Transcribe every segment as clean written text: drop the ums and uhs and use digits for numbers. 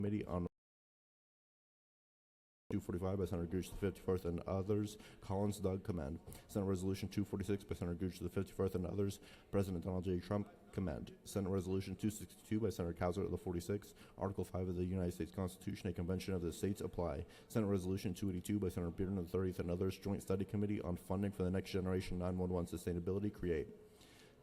Committee on 245 by Senator Gooch to the 51st and others, Collins Doug, commend. Senate Resolution 246 by Senator Gooch to the 51st and others, President Donald J. Trump, commend. Senate Resolution 262 by Senator Cowser to the 46th, Article 5 of the United States Constitution, a convention of the states apply. Senate Resolution 282 by Senator Bearden to the 30th and others, Joint Study Committee on Funding for the Next Generation 911 Sustainability, create.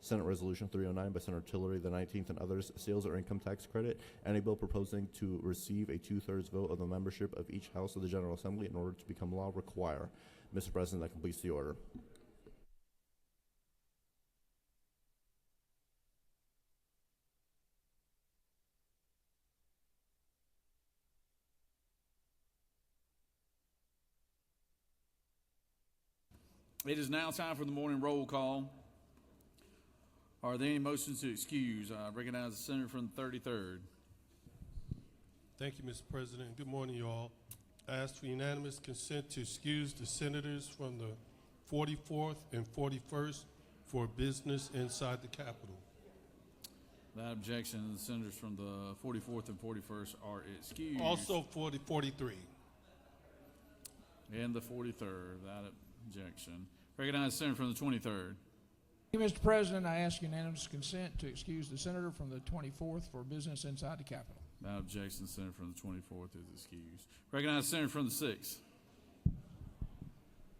Senate Resolution 309 by Senator Tillery the 19th and others, sales or income tax credit, and a bill proposing to receive a 2/3 vote of the membership of each House of the General Assembly in order to become law require. Mr. President, that completes the order. It is now time for the morning roll call. Are there any motions to excuse? I recognize the senator from the 33rd. Thank you, Mr. President. Good morning, you all. I ask for unanimous consent to excuse the senators from the 44th and 41st for business inside the Capitol. Without objection, the senators from the 44th and 41st are excused. Also 43. And the 43rd, without objection. Recognize the senator from the 23rd. Thank you, Mr. President. I ask unanimous consent to excuse the senator from the 24th for business inside the Capitol. Without objection, the senator from the 24th is excused. Recognize the senator from the 6th.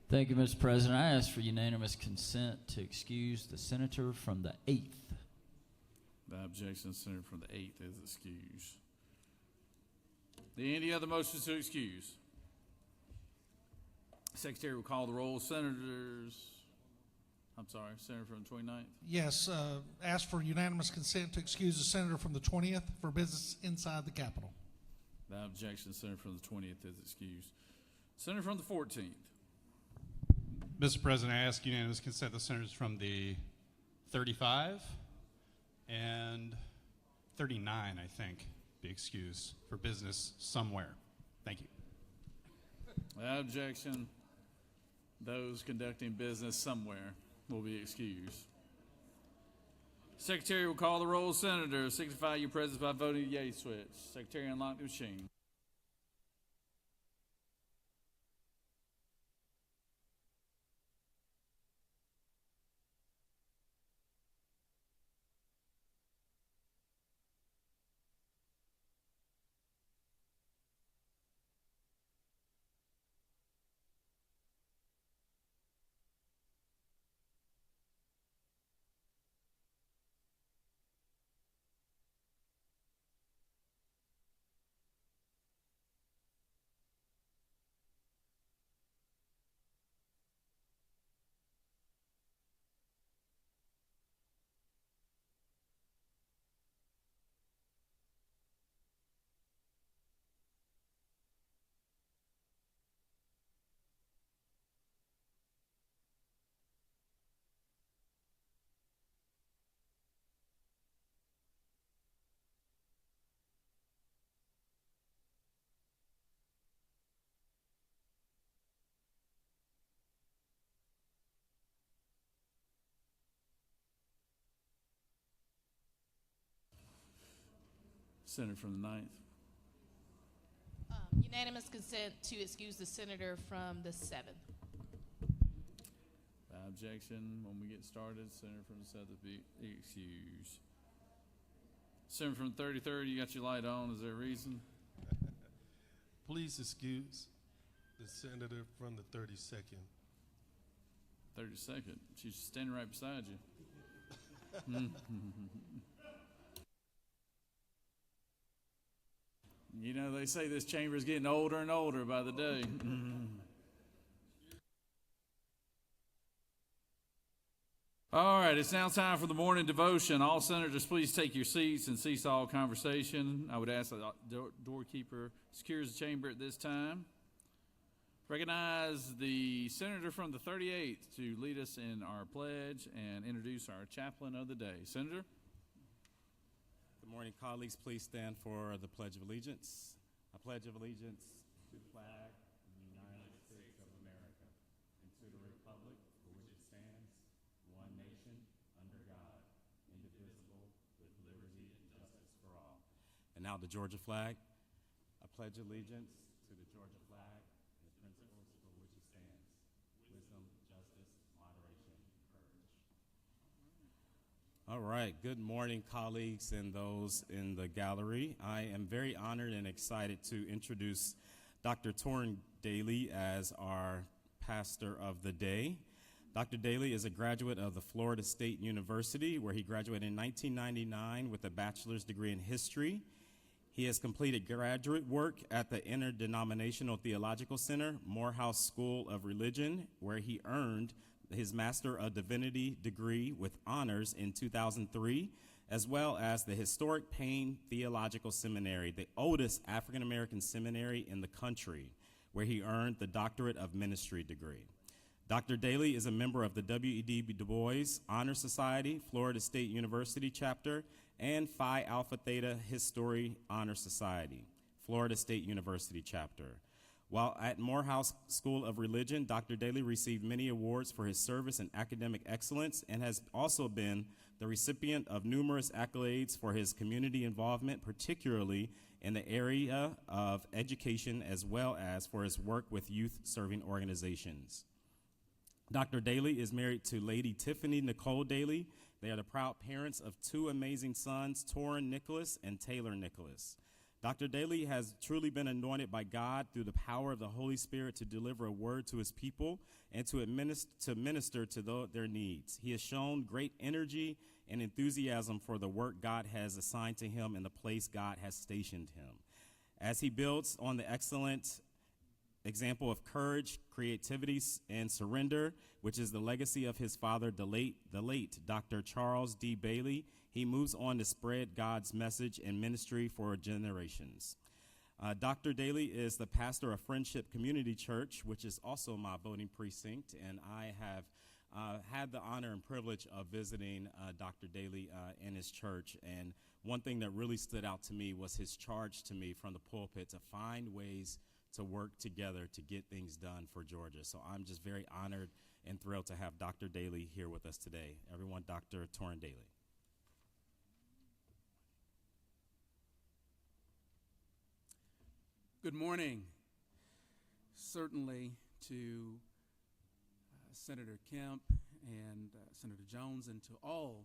Thank you, Mr. President. I ask for unanimous consent to excuse the senator from the 8th. Without objection, the senator from the 8th is excused. Any other motions to excuse? Secretary will call the roll. Senator from the 29th. Yes, ask for unanimous consent to excuse the senator from the 20th for business inside the Capitol. Without objection, the senator from the 20th is excused. Senator from the 14th. Mr. President, I ask unanimous consent the senators from the 35 and 39, I think, be excused for business somewhere. Thank you. Without objection, those conducting business somewhere will be excused. Secretary will call the roll. Senator, signify your presence by voting the yea switch. Secretary, unlock the machine. Senator from the 9th. Unanimous consent to excuse the senator from the 7th. Without objection, when we get started, senator from the 7th be excused. Senator from the 33rd, you got your light on. Is there a reason? Please excuse the senator from the 32nd. 32nd. She's standing right beside you. You know, they say this chamber is getting older and older by the day. All right, it's now time for the morning devotion. All senators, please take your seats and cease all conversation. I would ask the doorkeeper secures the chamber at this time. Recognize the senator from the 38th to lead us in our pledge and introduce our chaplain of the day. Senator? Good morning, colleagues. Please stand for the Pledge of Allegiance. I pledge of allegiance to the flag of the United States of America and to the republic for which it stands, one nation, under God, indivisible, with liberty and justice for all. And now the Georgia flag. pledge allegiance to the Georgia flag and the principles for which it stands. Wisdom, justice, moderation, courage. All right. Good morning, colleagues and those in the gallery. I am very honored and excited to introduce Dr. Torrin Daly as our pastor of the day. Dr. Daly is a graduate of the Florida State University, where he graduated in 1999 with a bachelor's degree in history. He has completed graduate work at the Interdenominational Theological Center, Morehouse School of Religion, where he earned his Master of Divinity degree with honors in 2003, as well as the historic Payne Theological Seminary, the oldest African-American seminary in the country, where he earned the Doctorate of Ministry degree. Dr. Daly is a member of the W.E.D. Du Bois Honor Society, Florida State University chapter, and Phi Alpha Theta History Honor Society, Florida State University chapter. While at Morehouse School of Religion, Dr. Daly received many awards for his service and academic excellence, and has also been the recipient of numerous accolades for his community involvement, particularly in the area of education, as well as for his work with youth-serving organizations. Dr. Daly is married to Lady Tiffany Nicole Daly. They are the proud parents of two amazing sons, Torrin Nicholas and Taylor Nicholas. Dr. Daly has truly been anointed by God through the power of the Holy Spirit to deliver a word to his people and to minister to their needs. He has shown great energy and enthusiasm for the work God has assigned to him and the place God has stationed him. As he builds on the excellent example of courage, creativity, and surrender, which is the legacy of his father, the late Dr. Charles D. Bailey, he moves on to spread God's message and ministry for generations. Dr. Daly is the pastor of Friendship Community Church, which is also my voting precinct, and I have had the honor and privilege of visiting Dr. Daly in his church. And one thing that really stood out to me was his charge to me from the pulpit to find ways to work together to get things done for Georgia. So I'm just very honored and thrilled to have Dr. Daly here with us today. Everyone, Dr. Torrin Daly. Good morning. Certainly to Senator Kemp and Senator Jones, and to all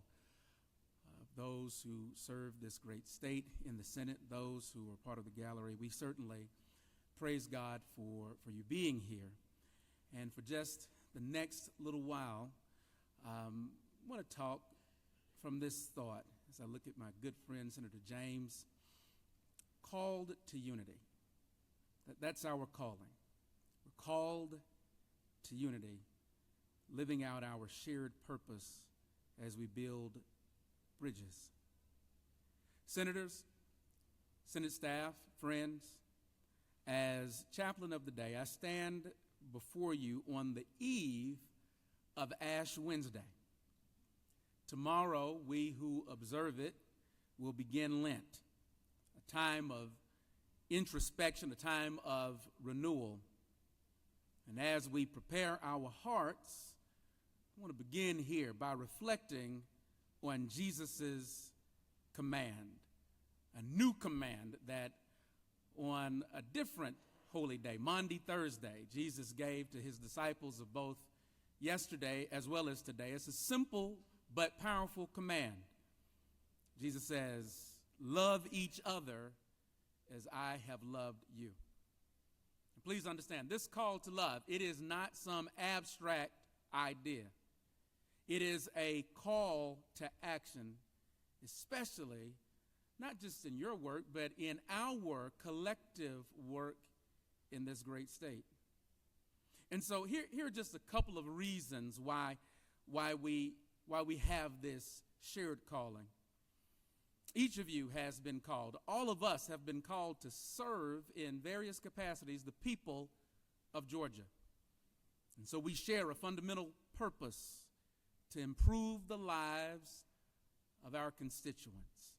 those who serve this great state in the Senate, those who are part of the gallery, we certainly praise God for you being here. And for just the next little while, I want to talk from this thought as I look at my good friend, Senator James, called to unity. That's our calling. We're called to unity, living out our shared purpose as we build bridges. Senators, Senate staff, friends, as chaplain of the day, I stand before you on the eve of Ash Wednesday. Tomorrow, we who observe it will begin Lent, a time of introspection, a time of renewal. And as we prepare our hearts, I want to begin here by reflecting on Jesus' command, a new command that on a different holy day, Maundy Thursday, Jesus gave to his disciples of both yesterday as well as today. It's a simple but powerful command. Jesus says, love each other as I have loved you. And please understand, this call to love, it is not some abstract idea. It is a call to action, especially not just in your work, but in our collective work in this great state. And so here are just a couple of reasons why we have this shared calling. Each of you has been called. All of us have been called to serve in various capacities the people of Georgia. And so we share a fundamental purpose to improve the lives of our constituents.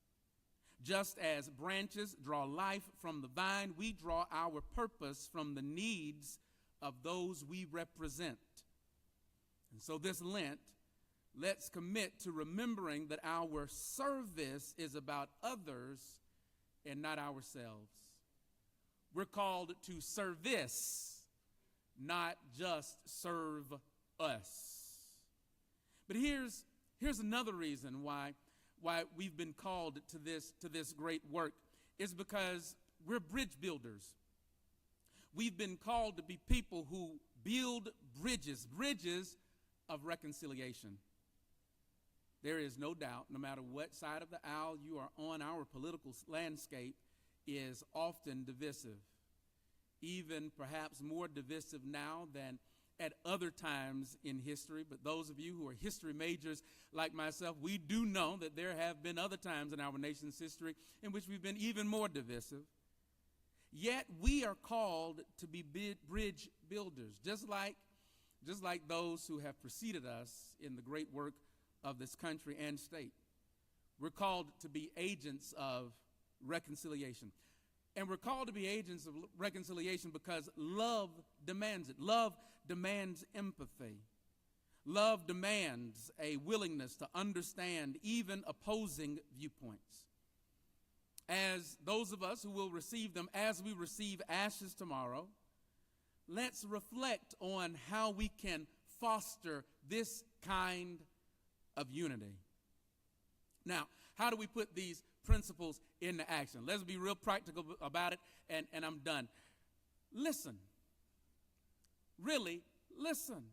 Just as branches draw life from the vine, we draw our purpose from the needs of those we represent. And so this Lent, let's commit to remembering that our service is about others and not ourselves. We're called to service, not just serve us. But here's another reason why we've been called to this great work. Is because we're bridge builders. We've been called to be people who build bridges of reconciliation. There is no doubt, no matter what side of the aisle you are on, our political landscape is often divisive, even perhaps more divisive now than at other times in history. But those of you who are history majors like myself, we do know that there have been other times in our nation's history in which we've been even more divisive. Yet we are called to be bridge builders, just like those who have preceded us in the great work of this country and state. We're called to be agents of reconciliation. And we're called to be agents of reconciliation because love demands it. Love demands empathy. Love demands a willingness to understand even opposing viewpoints. As those of us who will receive them as we receive ashes tomorrow, let's reflect on how we can foster this kind of unity. Now, how do we put these principles into action? Let's be real practical about it, and I'm done. Listen. Really, listen.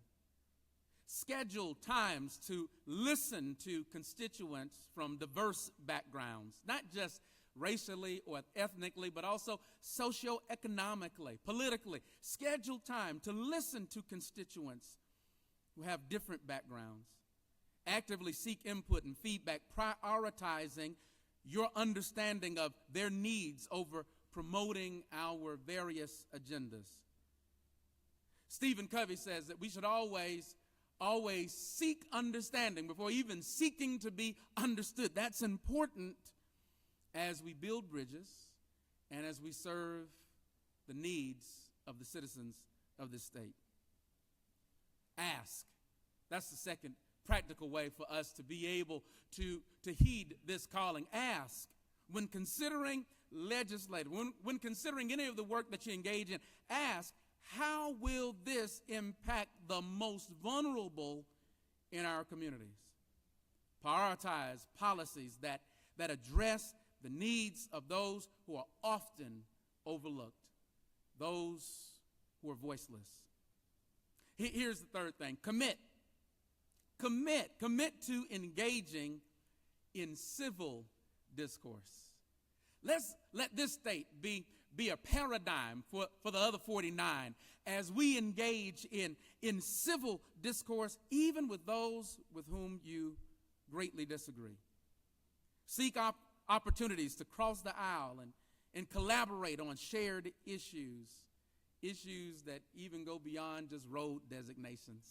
Schedule times to listen to constituents from diverse backgrounds, not just racially or ethnically, but also socioeconomically, politically. Schedule time to listen to constituents who have different backgrounds. Actively seek input and feedback, prioritizing your understanding of their needs over promoting our various agendas. Stephen Covey says that we should always seek understanding before even seeking to be understood. That's important as we build bridges and as we serve the needs of the citizens of this state. Ask. That's the second practical way for us to be able to heed this calling. Ask. When considering legislative, when considering any of the work that you engage in, ask, how will this impact the most vulnerable in our communities? Prioritize policies that address the needs of those who are often overlooked, those who are voiceless. Here's the third thing. Commit to engaging in civil discourse. Let's let this state be a paradigm for the other 49 as we engage in civil discourse, even with those with whom you greatly disagree. Seek opportunities to cross the aisle and collaborate on shared issues that even go beyond just road designations.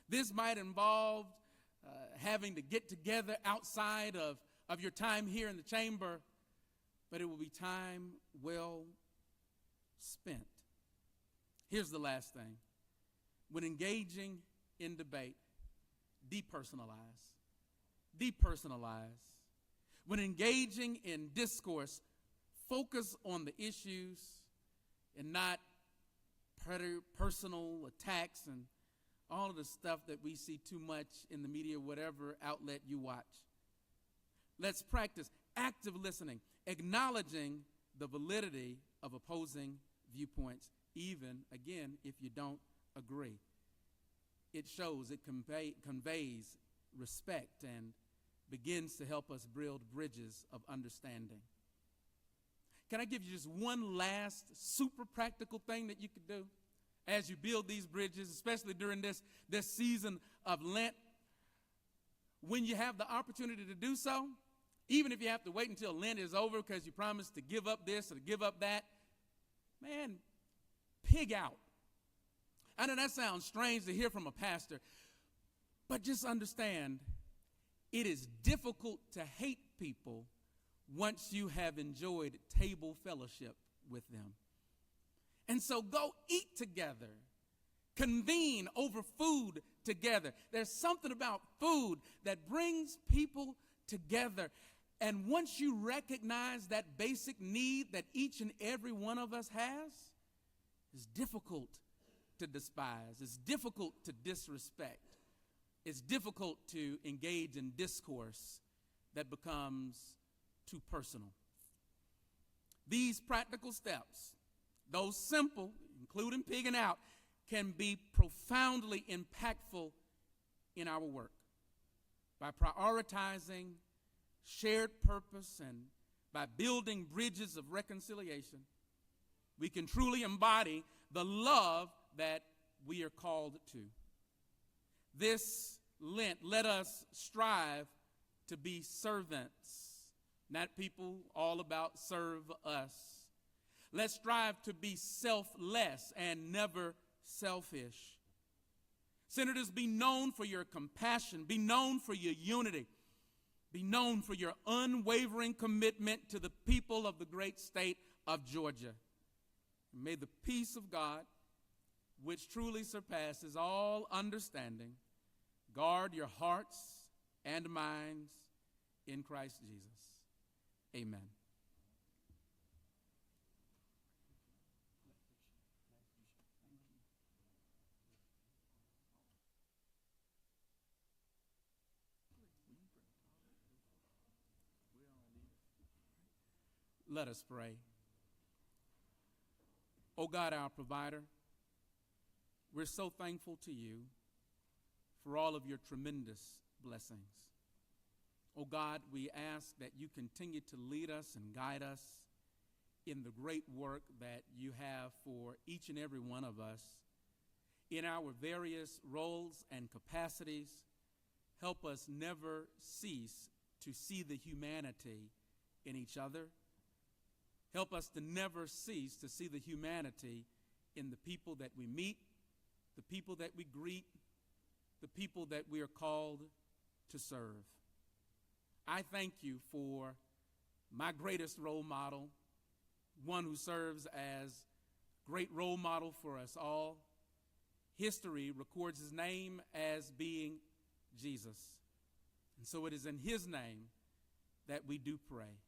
This might involve having to get together outside of your time here in the chamber, but it will be time well spent. Here's the last thing. When engaging in debate, depersonalize. Depersonalize. When engaging in discourse, focus on the issues and not personal attacks and all of the stuff that we see too much in the media, whatever outlet you watch. Let's practice active listening, acknowledging the validity of opposing viewpoints, even, again, if you don't agree. It shows, it conveys respect and begins to help us build bridges of understanding. Can I give you just one last super practical thing that you could do as you build these bridges, especially during this season of Lent? When you have the opportunity to do so, even if you have to wait until Lent is over because you promised to give up this or to give up that, man, pig out. I know that sounds strange to hear from a pastor, but just understand it is difficult to hate people once you have enjoyed table fellowship with them. And so go eat together. Convene over food together. There's something about food that brings people together. And once you recognize that basic need that each and every one of us has, it's difficult to despise. It's difficult to disrespect. It's difficult to engage in discourse that becomes too personal. These practical steps, though simple, including pigging out, can be profoundly impactful in our work. By prioritizing shared purpose and by building bridges of reconciliation, we can truly embody the love that we are called to. This Lent, let us strive to be servants, not people all about serve us. Let's strive to be selfless and never selfish. Senators, be known for your compassion, be known for your unity, be known for your unwavering commitment to the people of the great state of Georgia. May the peace of God, which truly surpasses all understanding, guard your hearts and minds in Christ Jesus. Amen. Let us pray. Oh God, our provider, we're so thankful to you for all of your tremendous blessings. Oh God, we ask that you continue to lead us and guide us in the great work that you have for each and every one of us in our various roles and capacities. Help us never cease to see the humanity in each other. Help us to never cease to see the humanity in the people that we meet, the people that we greet, the people that we are called to serve. I thank you for my greatest role model, one who serves as great role model for us all. History records his name as being Jesus. And so it is in his name that we do pray.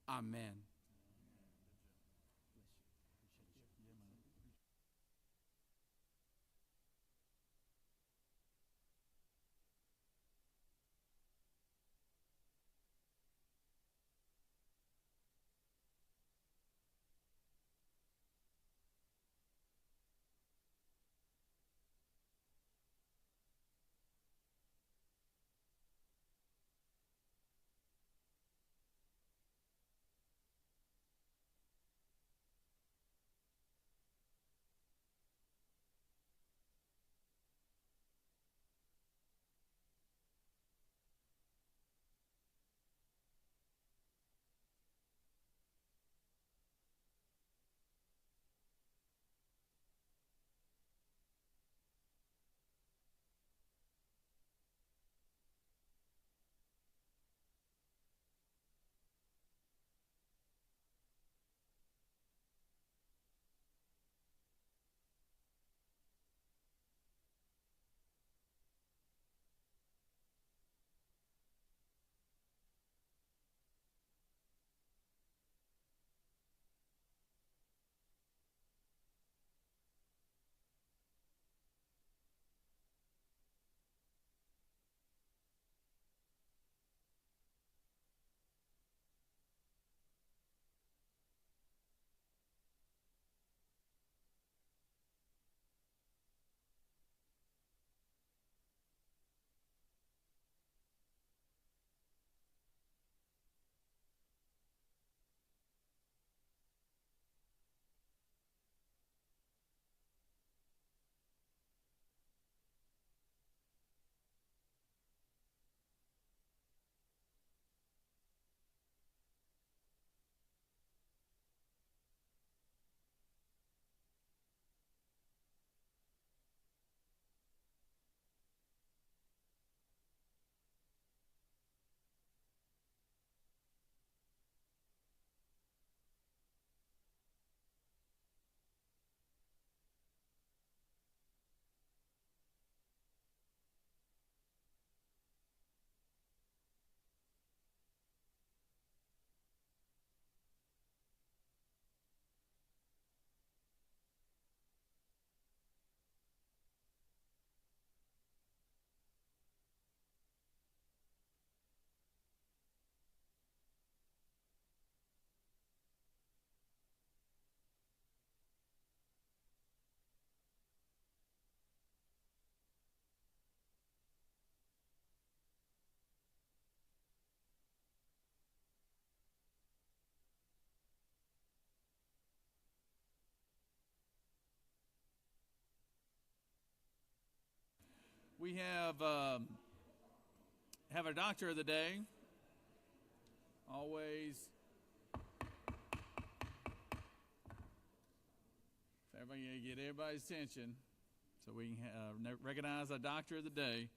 Amen. we have our doctor of the day. Always. Everybody get everybody's attention so we can recognize our doctor of the day.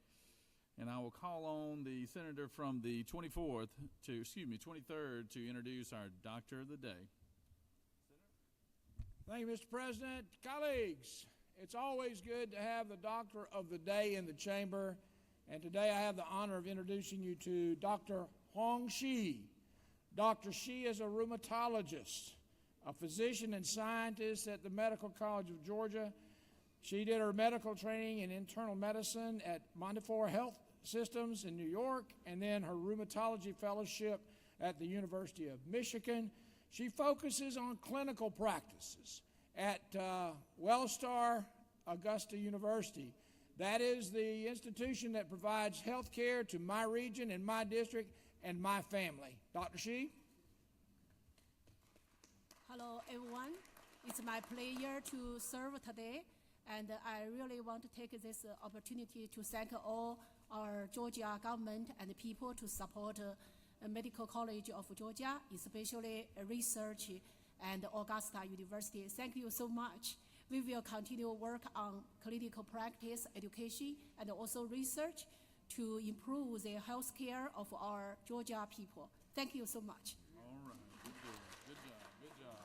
And I will call on the senator from the 23rd to introduce our doctor of the day. Thank you, Mr. President. Colleagues, it's always good to have the doctor of the day in the chamber. And today I have the honor of introducing you to Dr. Huang Shi. Dr. Shi is a rheumatologist, a physician and scientist at the Medical College of Georgia. She did her medical training in internal medicine at Montefiore Health Systems in New York, and then her rheumatology fellowship at the University of Michigan. She focuses on clinical practices at Wellstar Augusta University. That is the institution that provides health care to my region and my district and my family. Dr. Shi? Hello, everyone. It's my pleasure to serve today, and I really want to take this opportunity to thank all our Georgia government and people to support Medical College of Georgia, especially research and Augusta University. Thank you so much. We will continue work on clinical practice, education, and also research to improve the health care of our Georgia people. Thank you so much. All right. Good job. Good job. Good job.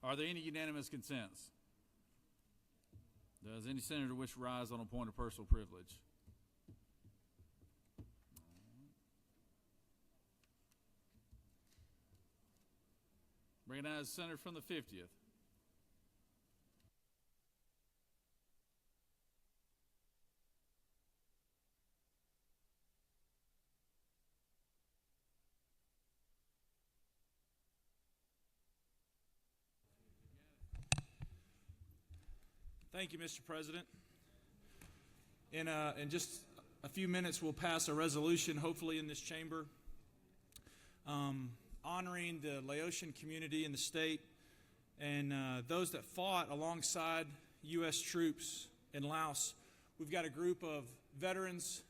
Are there any unanimous consents? Does any senator wish to rise on a point of personal privilege? Recognize the senator from the 50th. Thank you, Mr. President. In just a few minutes, we'll pass a resolution, hopefully in this chamber, honoring the Laotian community in the state and those that fought alongside U.S. troops in Laos. We've got a group of veterans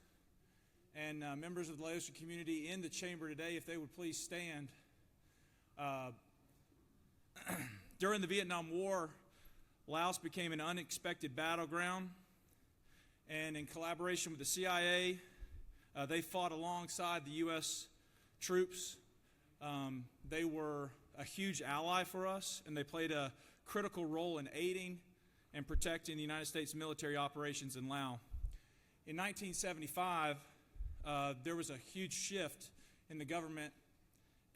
and members of the Laotian community in the chamber today. If they would please stand. During the Vietnam War, Laos became an unexpected battleground, and in collaboration with the CIA, they fought alongside the U.S. troops. They were a huge ally for us, and they played a critical role in aiding and protecting the United States military operations in Laos. In 1975, there was a huge shift in the government,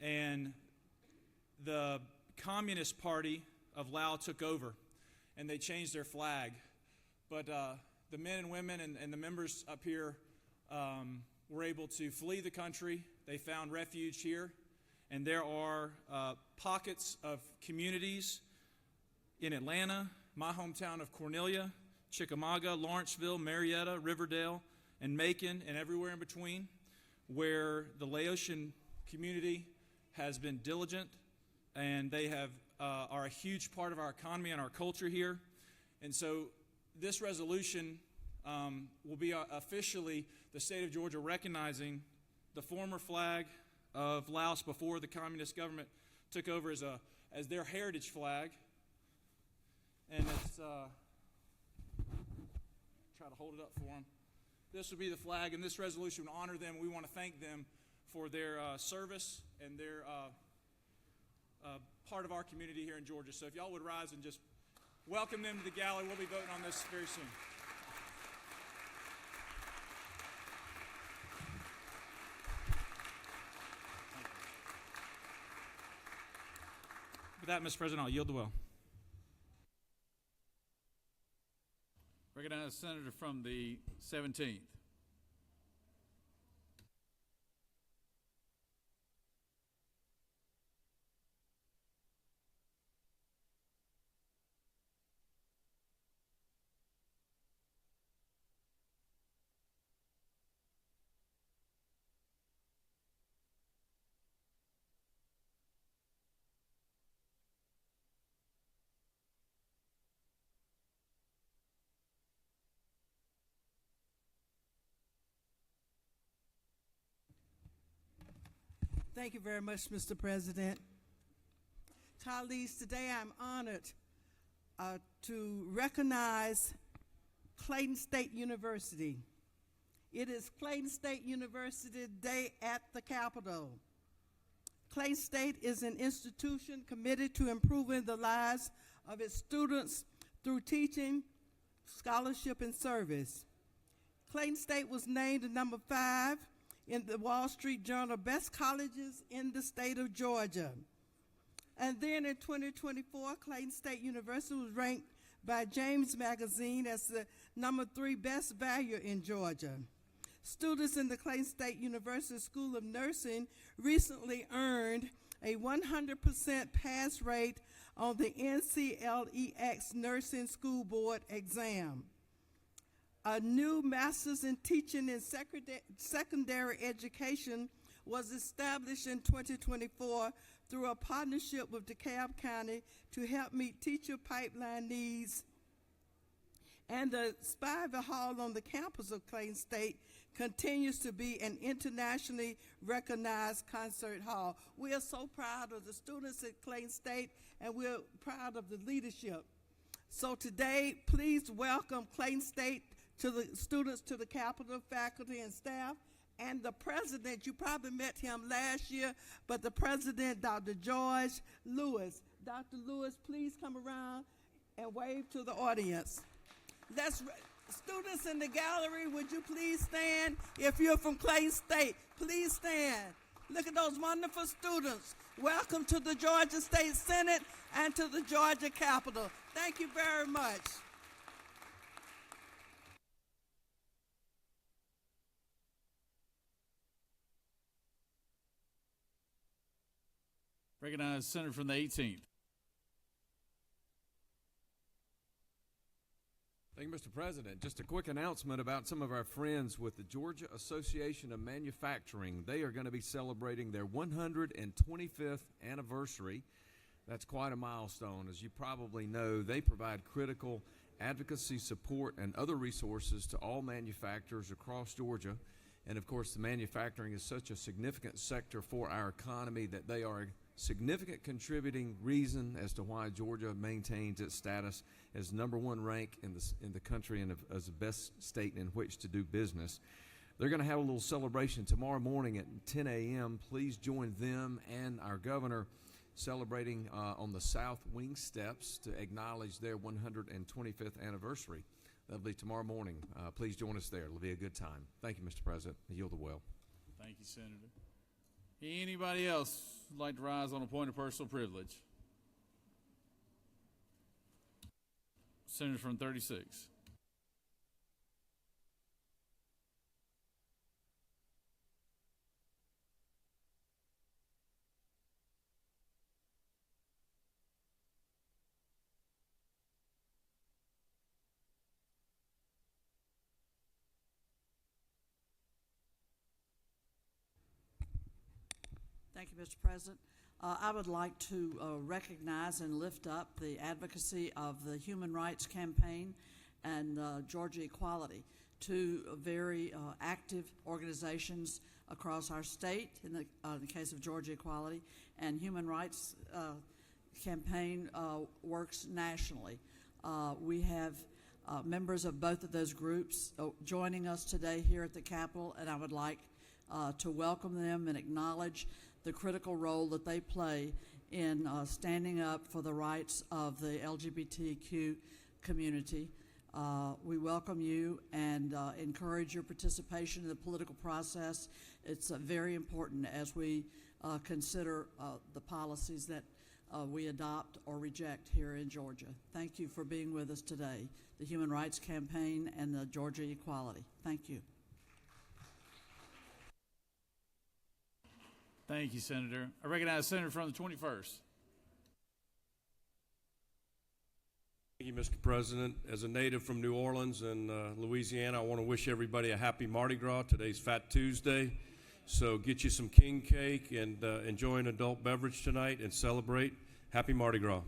and the Communist Party of Laos took over, and they changed their flag. But the men and women and the members up here were able to flee the country. They found refuge here, and there are pockets of communities in Atlanta, my hometown of Cornelia, Chickamauga, Lawrenceville, Marietta, Riverdale, and Macon, and everywhere in between, where the Laotian community has been diligent, and they are a huge part of our economy and our culture here. And so this resolution will be officially the state of Georgia recognizing the former flag of Laos before the communist government took over as their heritage flag. And it's try to hold it up for them. This will be the flag, and this resolution will honor them. We want to thank them for their service and their part of our community here in Georgia. So if y'all would rise and just welcome them to the gallery. We'll be voting on this very soon. With that, Mr. President, I'll yield the will. Recognize the senator from the 17th. Thank you very much, Mr. President. Colleagues, today I'm honored to recognize Clayton State University. It is Clayton State University Day at the Capitol. Clayton State is an institution committed to improving the lives of its students through teaching, scholarship, and service. Clayton State was named the number 5 in the Wall Street Journal Best Colleges in the state of Georgia. And then in 2024, Clayton State University was ranked by James Magazine as the number 3 best value in Georgia. Students in the Clayton State University School of Nursing recently earned a 100% pass rate on the NCLEX Nursing School Board exam. A new master's in teaching in secondary education was established in 2024 through a partnership with DeKalb County to help meet teacher pipeline needs. And the Spivey Hall on the campus of Clayton State continues to be an internationally recognized concert hall. We are so proud of the students at Clayton State, and we're proud of the leadership. So today, please welcome Clayton State to the students, to the Capitol, faculty, and staff, and the president. You probably met him last year, but the president, Dr. George Lewis. Dr. Lewis, please come around and wave to the audience. Students in the gallery, would you please stand? If you're from Clayton State, please stand. Look at those wonderful students. Welcome to the Georgia State Senate and to the Georgia Capitol. Thank you very much. Recognize Senator from the 18th. Thank you, Mr. President. Just a quick announcement about some of our friends with the Georgia Association of Manufacturing. They are going to be celebrating their 125th anniversary. That's quite a milestone. As you probably know, they provide critical advocacy support and other resources to all manufacturers across Georgia. And of course, the manufacturing is such a significant sector for our economy that they are a significant contributing reason as to why Georgia maintains its status as number 1 rank in the country and as the best state in which to do business. They're going to have a little celebration tomorrow morning at 10 a.m. Please join them and our governor celebrating on the South Wing Steps to acknowledge their 125th anniversary. That'll be tomorrow morning. Please join us there. It'll be a good time. Thank you, Mr. President. I yield the well. Thank you, Senator. Anybody else like to rise on a point of personal privilege? Senator from 36. Thank you, Mr. President. I would like to recognize and lift up the advocacy of the Human Rights Campaign and Georgia Equality, 2 very active organizations across our state in the case of Georgia Equality, and Human Rights Campaign works nationally. We have members of both of those groups joining us today here at the Capitol, and I would like to welcome them and acknowledge the critical role that they play in standing up for the rights of the LGBTQ community. We welcome you and encourage your participation in the political process. It's very important as we consider the policies that we adopt or reject here in Georgia. Thank you for being with us today, the Human Rights Campaign and the Georgia Equality. Thank you. Thank you, Senator. I recognize Senator from the 21st. Thank you, Mr. President. As a native from New Orleans and Louisiana, I want to wish everybody a happy Mardi Gras. Today's Fat Tuesday, so get you some king cake and enjoy an adult beverage tonight and celebrate. Happy Mardi Gras.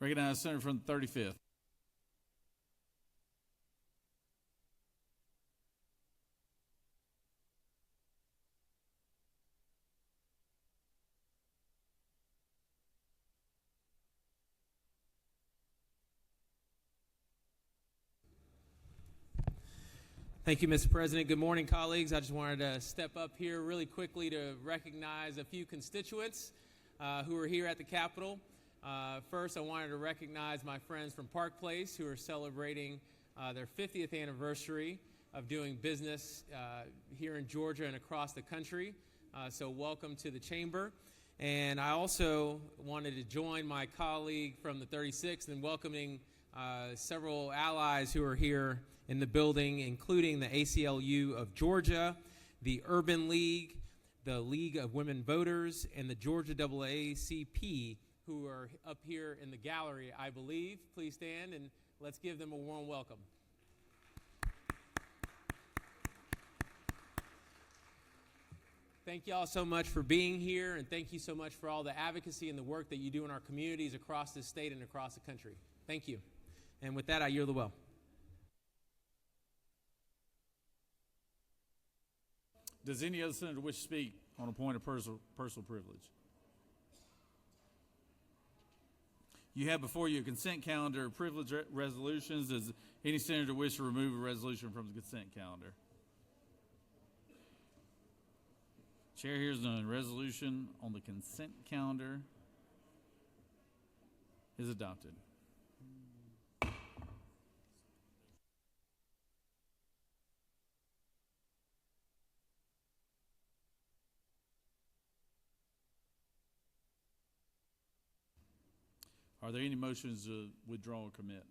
Recognize the senator from the 35th. Thank you, Mr. President. Good morning, colleagues. I just wanted to step up here really quickly to recognize a few constituents who are here at the Capitol. First, I wanted to recognize my friends from Park Place who are celebrating their 50th anniversary of doing business here in Georgia and across the country. So welcome to the chamber. And I also wanted to join my colleague from the 36th in welcoming several allies who are here in the building, including the ACLU of Georgia, the Urban League, the League of Women Voters, and the Georgia AACP, who are up here in the gallery, I believe. Please stand and let's give them a warm welcome. Thank you all so much for being here, and thank you so much for all the advocacy and the work that you do in our communities across this state and across the country. Thank you. And with that, I yield the well. Does any other senator wish to speak on a point of personal privilege? You have before you a consent calendar of privilege resolutions. Does any senator wish to remove a resolution from the consent calendar? Chair hears none. Resolution on the consent calendar is adopted. Are there any motions to withdraw or commit?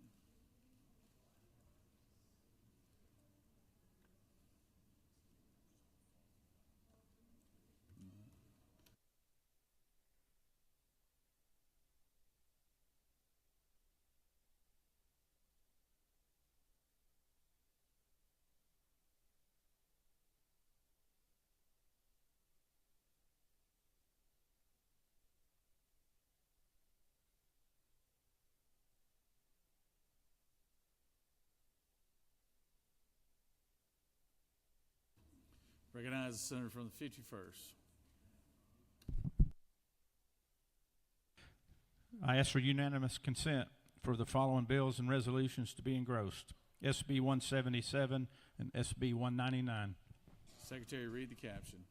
Recognize the senator from the 51st. I ask for unanimous consent for the following bills and resolutions to be engrossed: SB 177 and SB 199. Secretary, read the caption.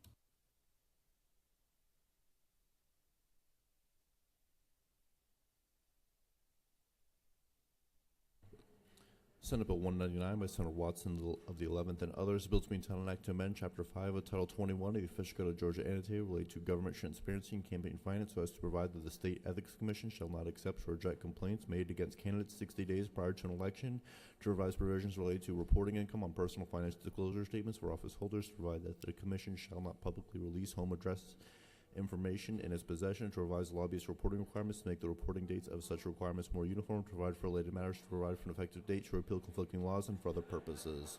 Senate Bill 199 by Senator Watson of the 11th and others. Bill to be entitled an act to amend Chapter 5 of Title 21 of the Official Code of Georgia Annotated related to government transparency and campaign finance so as to provide that the State Ethics Commission shall not accept or reject complaints made against candidates 60 days prior to an election, to revise provisions related to reporting income on personal finance disclosure statements for office holders, to provide that the Commission shall not publicly release home address information in its possession, to revise lobbyist reporting requirements, to make the reporting dates of such requirements more uniform, to provide for related matters, to provide for an effective date, to repeal conflicting laws, and for other purposes.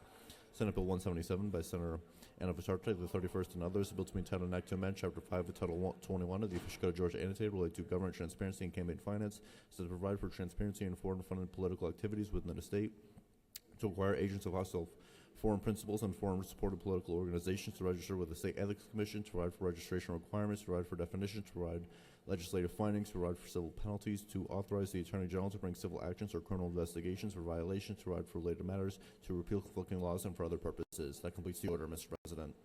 Senate Bill 177 by Senator Anna Vicarte of the 31st and others. A bill to be entitled an act to amend Chapter 5 of Title 21 of the Official Code of Georgia Annotated related to government transparency and campaign finance so to provide for transparency in foreign funded political activities within the state, to require agents of hostile foreign principals and foreign supported political organizations to register with the State Ethics Commission, to provide for registration requirements, to provide for definitions, to provide legislative findings, to provide for civil penalties, to authorize the Attorney General to bring civil actions or criminal investigations for violations, to provide for related matters, to repeal conflicting laws, and for other purposes. That completes the order, Mr. President.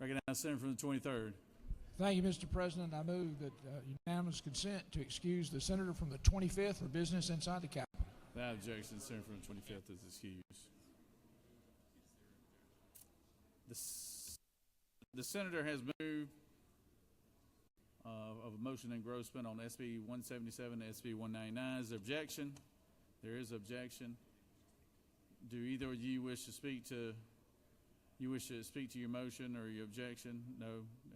Recognize the senator from the 23rd. Thank you, Mr. President. I move that unanimous consent to excuse the senator from the 25th for business inside the Capitol. Without objection, the senator from the 25th is excused. The senator has moved of a motion engrossment on SB 177 and SB 199. Is there objection? There is objection. Do either of you wish to speak to your motion or your objection? No?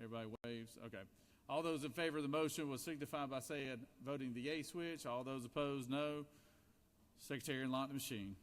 Everybody waves? Okay. All those in favor of the motion will signify by saying voting the yea switch. All those opposed, no. Secretary, unlock the machine.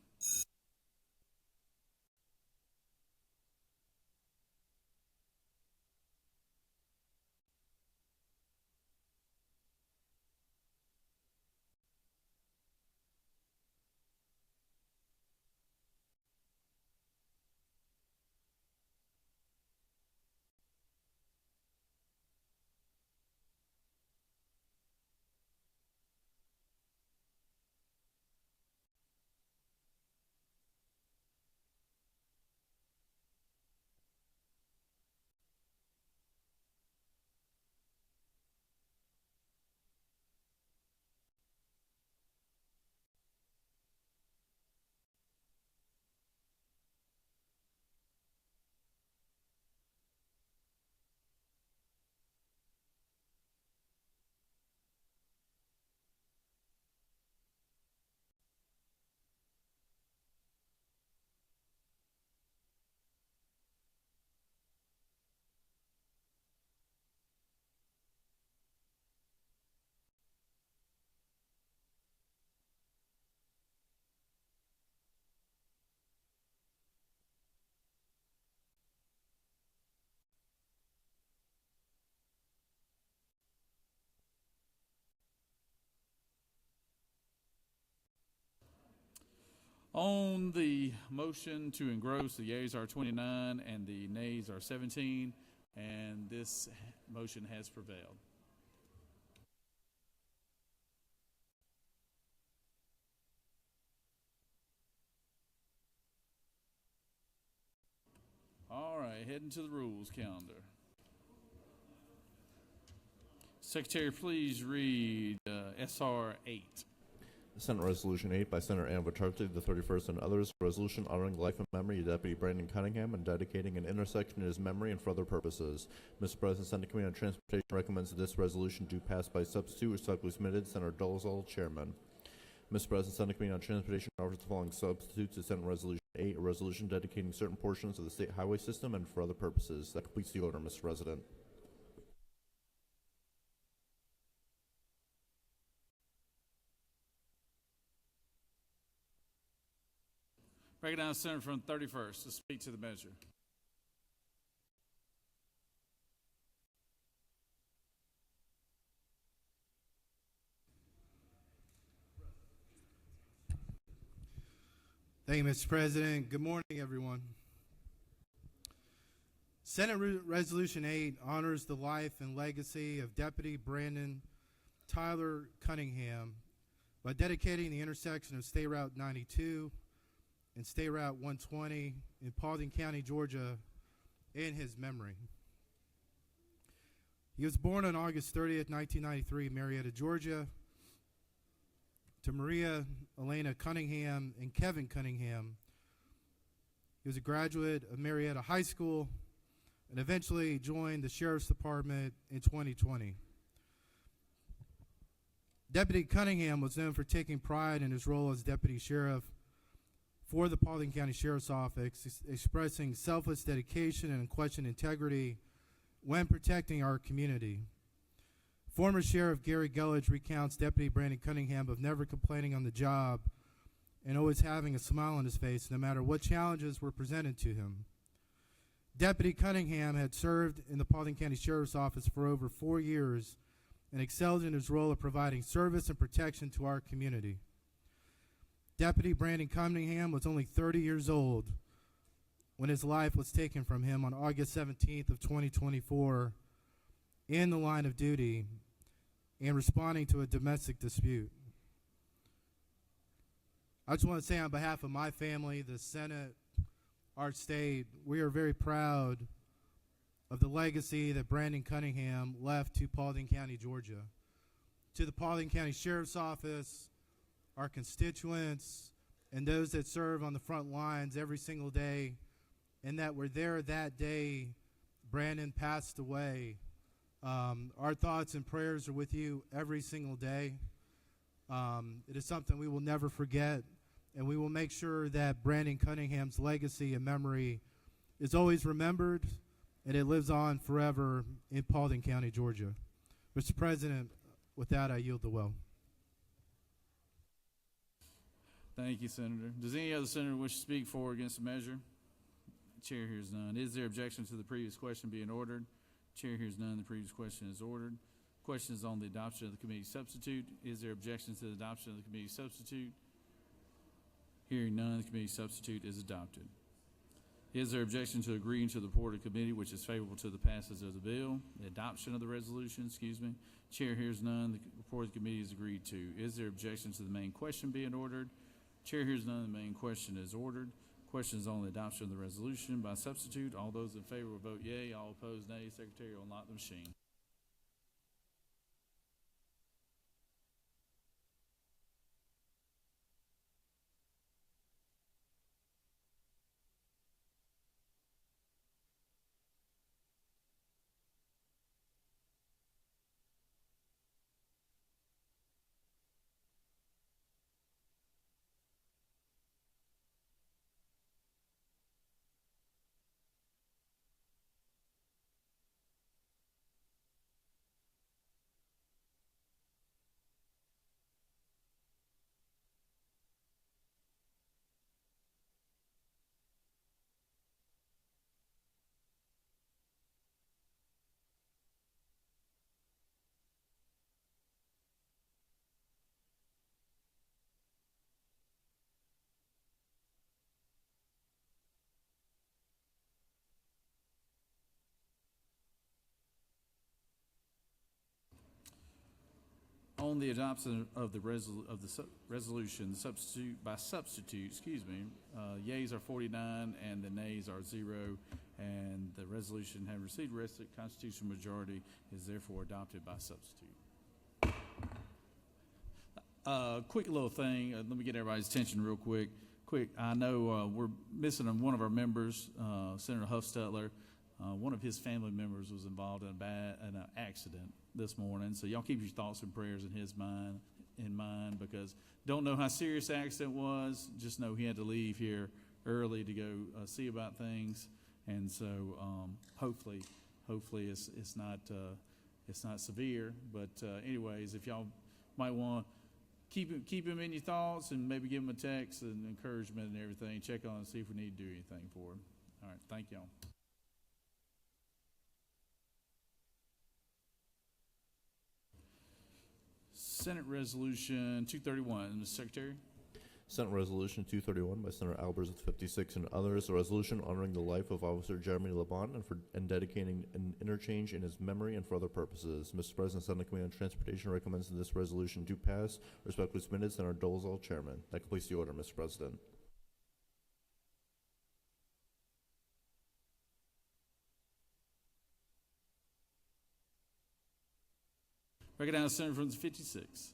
On the motion to engross, the yeas are 29 and the nays are 17, and this motion has prevailed. All right, heading to the rules calendar. Secretary, please read SR 8. Senate Resolution 8 by Senator Ann Vitarchi, the 31st, and others. Resolution honoring the life and memory of Deputy Brandon Cunningham and dedicating an intersection in his memory and for other purposes. Mr. President, Senate Committee on Transportation recommends that this resolution do pass by substitute. Respectfully submitted, Senator Dolezal, Chairman. Mr. President, Senate Committee on Transportation offers the following substitutes to Senate Resolution 8, a resolution dedicating certain portions of the state highway system and for other purposes. That completes the order, Mr. President. Recognize the senator from the 31st to speak to the measure. Thank you, Mr. President. Good morning, everyone. Senate Resolution 8 honors the life and legacy of Deputy Brandon Tyler Cunningham by dedicating the intersection of State Route 92 and State Route 120 in Paulding County, Georgia, in his memory. He was born on August 30th, 1993, in Marietta, Georgia, to Maria Elena Cunningham and Kevin Cunningham. He was a graduate of Marietta High School and eventually joined the Sheriff's Department in 2020. Deputy Cunningham was known for taking pride in his role as Deputy Sheriff for the Paulding County Sheriff's Office, expressing selfless dedication and unquestioned integrity when protecting our community. Former Sheriff Gary Gullidge recounts Deputy Brandon Cunningham of never complaining on the job and always having a smile on his face no matter what challenges were presented to him. Deputy Cunningham had served in the Paulding County Sheriff's Office for over 4 years and excelled in his role of providing service and protection to our community. Deputy Brandon Cunningham was only 30 years old when his life was taken from him on August 17th of 2024 in the line of duty and responding to a domestic dispute. I just want to say on behalf of my family, the Senate, our state, we are very proud of the legacy that Brandon Cunningham left to Paulding County, Georgia. To the Paulding County Sheriff's Office, our constituents, and those that serve on the front lines every single day and that were there that day Brandon passed away. Our thoughts and prayers are with you every single day. It is something we will never forget, and we will make sure that Brandon Cunningham's legacy and memory is always remembered, and it lives on forever in Paulding County, Georgia. Mr. President, with that, I yield the well. Thank you, Senator. Does any other senator wish to speak for or against the measure? Chair hears none. Is there objection to the previous question being ordered? Chair hears none. The previous question is ordered. Question is on the adoption of the committee substitute. Is there objection to the adoption of the committee substitute? Hearing none, the committee substitute is adopted. Is there objection to agreeing to the report of committee which is favorable to the passage of the bill? The adoption of the resolution, Chair hears none. The report of the committee is agreed to. Is there objection to the main question being ordered? Chair hears none. The main question is ordered. Question is on the adoption of the resolution by substitute. All those in favor will vote yea. All opposed, nay. Secretary will unlock the machine. On the adoption of the resolution, substitute by substitute, yeas are 49 and the nays are 0, and the resolution having received constitutional majority is therefore adopted by substitute. Quick little thing, let me get everybody's attention real quick. I know we're missing one of our members, Senator Huffstetler. One of his family members was involved in an accident this morning, so y'all keep your thoughts and prayers in mind because don't know how serious the accident was. Just know he had to leave here early to go see about things, and so hopefully it's not severe. But anyways, if y'all might want to keep him in your thoughts and maybe give him a text and encouragement and everything. Check on and see if we need to do anything for him. All right, thank y'all. Senate Resolution 231, Mr. Secretary. Senate Resolution 231 by Senator Albers with 56 and others, a resolution honoring the life of Officer Jeremy Laban and dedicating an interchange in his memory and for other purposes. Mr. President, Senate Committee on Transportation recommends that this resolution to pass. Respectfully submitted, Senator Dolezal, Chairman. That completes the order, Mr. President. Recognize Senator from 56.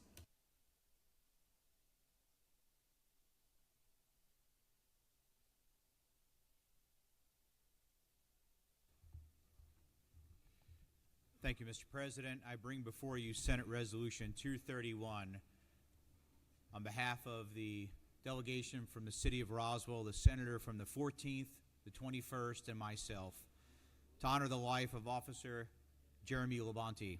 Thank you, Mr. President. I bring before you Senate Resolution 231 on behalf of the delegation from the City of Roswell, the Senator from the 14th, the 21st, and myself, to honor the life of Officer Jeremy Labonte,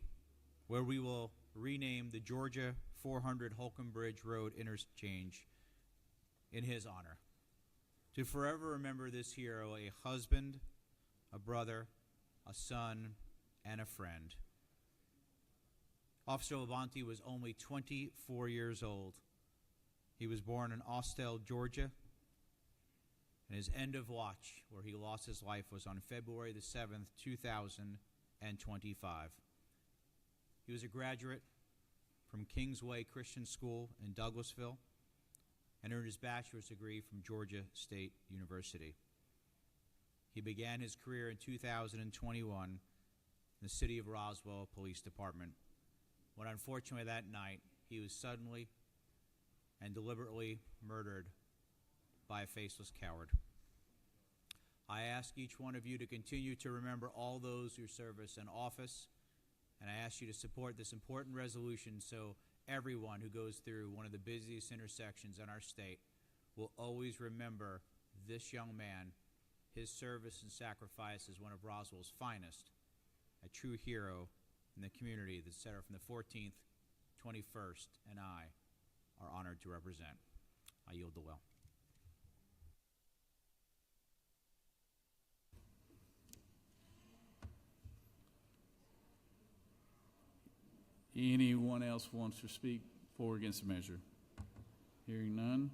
where we will rename the Georgia 400 Holcomb Bridge Road interchange in his honor. To forever remember this hero, a husband, a brother, a son, and a friend. Officer Labonte was only 24 years old. He was born in Austell, Georgia, and his end of watch, where he lost his life, was on February the 7th, 2025. He was a graduate from Kingsway Christian School in Douglasville and earned his bachelor's degree from Georgia State University. He began his career in 2021 in the City of Roswell Police Department, when unfortunately that night he was suddenly and deliberately murdered by a faceless coward. I ask each one of you to continue to remember all those who serve us in office, and I ask you to support this important resolution so everyone who goes through one of the busiest intersections in our state will always remember this young man. His service and sacrifice is one of Roswell's finest, a true hero in the community that Senator from the 14th, 21st, and I are honored to represent. I yield the well. Anyone else wants to speak for or against the measure? Hearing none.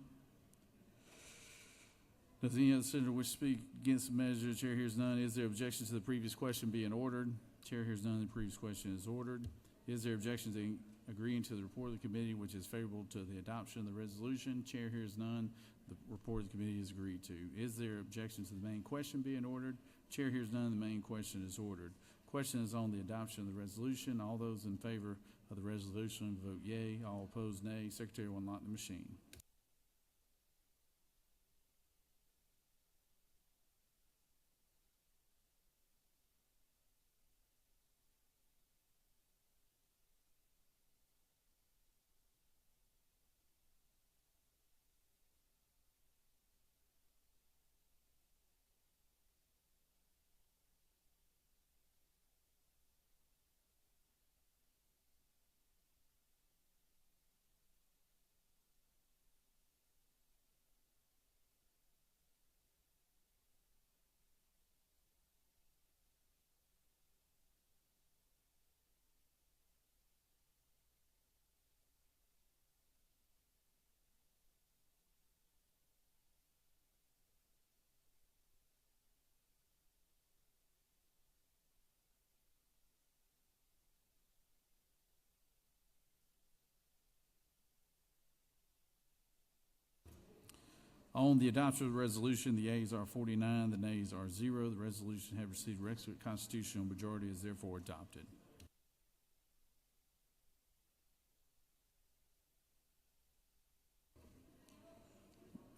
Does any other senator wish to speak against the measure? The chair hears none. Is there objection to the previous question being ordered? Chair hears none. The previous question is ordered. Is there objection to agreeing to the report of the committee, which is favorable to the adoption of the resolution? Chair hears none. The report of the committee is agreed to. Is there objection to the main question being ordered? Chair hears none. The main question is ordered. Question is on the adoption of the resolution. All those in favor of the resolution vote yea. All opposed nay. Secretary will unlock the machine. On the adoption of the resolution, the yeas are 49, the nays are 0. The resolution has received requisite constitutional majority, is therefore adopted.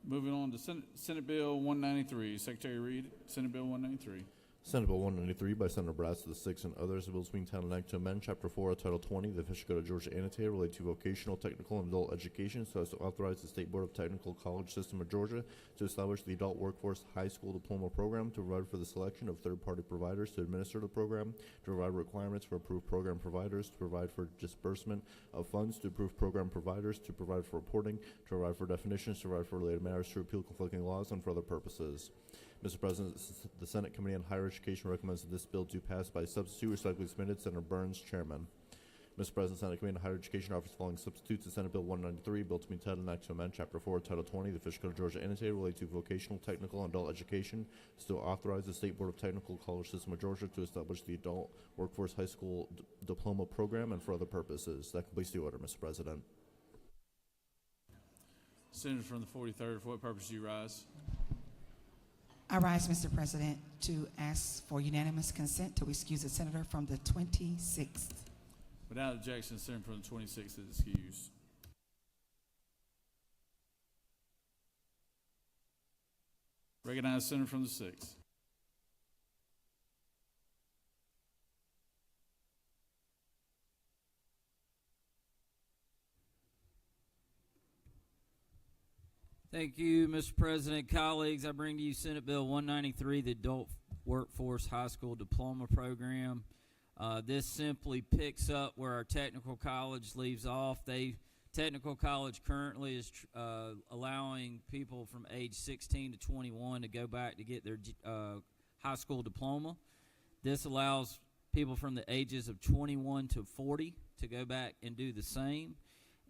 Moving on to Senate Bill 193. Secretary Reed, Senate Bill 193. Senate Bill 193 by Senator Bratz of the 6th and others, a bill being titled Act to amend Chapter 4 of Title 20 of the Official Code of Georgia Annotated related to vocational, technical, and adult education so as to authorize the State Board of Technical College System of Georgia to establish the Adult Workforce High School Diploma Program, to provide for the selection of third-party providers to administer the program, to provide requirements for approved program providers, to provide for disbursement of funds to approved program providers, to provide for reporting, to provide for definitions, to provide for related matters, to repeal conflicting laws, and for other purposes. Mr. President, the Senate Committee on Higher Education recommends that this bill do pass by substitute. Respectfully submitted, Senator Burns, Chairman. Mr. President, Senate Committee on Higher Education offers the following substitutes to Senate Bill 193, bill to be entitled an act to amend Chapter 4, Title 20, the Official Code of Georgia Annotated related to vocational, technical, and adult education, to authorize the State Board of Technical College System of Georgia to establish the Adult Workforce High School Diploma Program, and for other purposes. That completes the order, Mr. President. Senator from the 43rd, for what purpose do you rise? I rise, Mr. President, to ask for unanimous consent to excuse the senator from the 26th. Without objection, the senator from the 26th is excused. Recognize the senator from the 6th. Thank you, Mr. President. Colleagues, I bring to you Senate Bill 193, the Adult Workforce High School Diploma Program. This simply picks up where our technical college leaves off. Technical college currently is allowing people from age 16 to 21 to go back to get their high school diploma. This allows people from the ages of 21 to 40 to go back and do the same.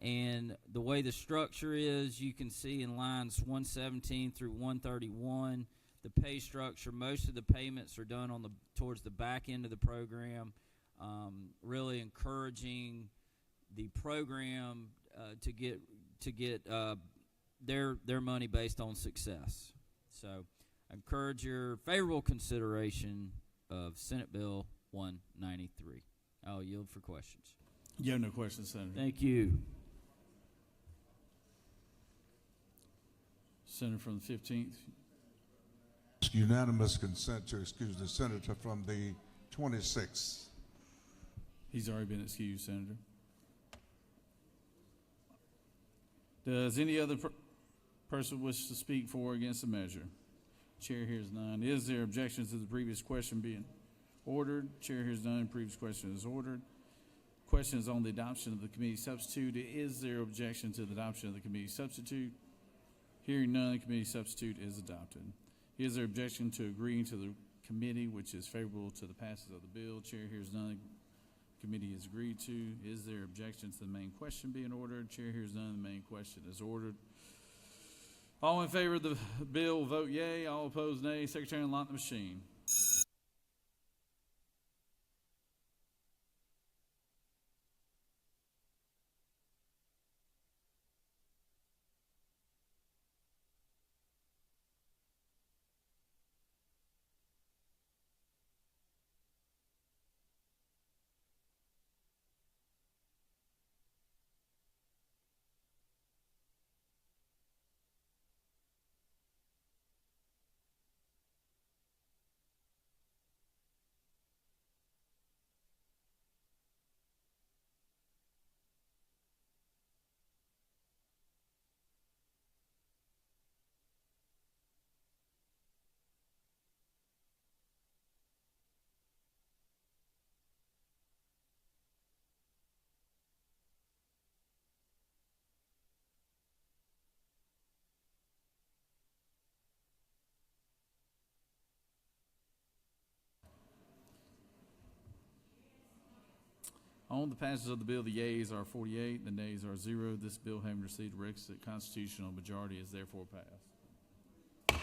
And the way the structure is, you can see in lines 117 through 131, the pay structure. Most of the payments are done on towards the back end of the program, really encouraging the program to get their money based on success. So I encourage your favorable consideration of Senate Bill 193. I'll yield for questions. You have no questions, Senator. Thank you. Senator from the 15th. Unanimous consent to excuse the senator from the 26th. He's already been excused, Senator. Does any other person wish to speak for or against the measure? Chair hears none. Is there objection to the previous question being ordered? Chair hears none. Previous question is ordered. Question is on the adoption of the committee substitute. Is there objection to the adoption of the committee substitute? Hearing none, the committee substitute is adopted. Is there objection to agreeing to the committee, which is favorable to the passage of the bill? Chair hears none. Committee is agreed to. Is there objection to the main question being ordered? Chair hears none. The main question is ordered. All in favor of the bill vote yea. All opposed nay. Secretary, unlock the machine. On the passage of the bill, the yeas are 48, the nays are 0. This bill, having received a requisite constitutional majority, is therefore passed.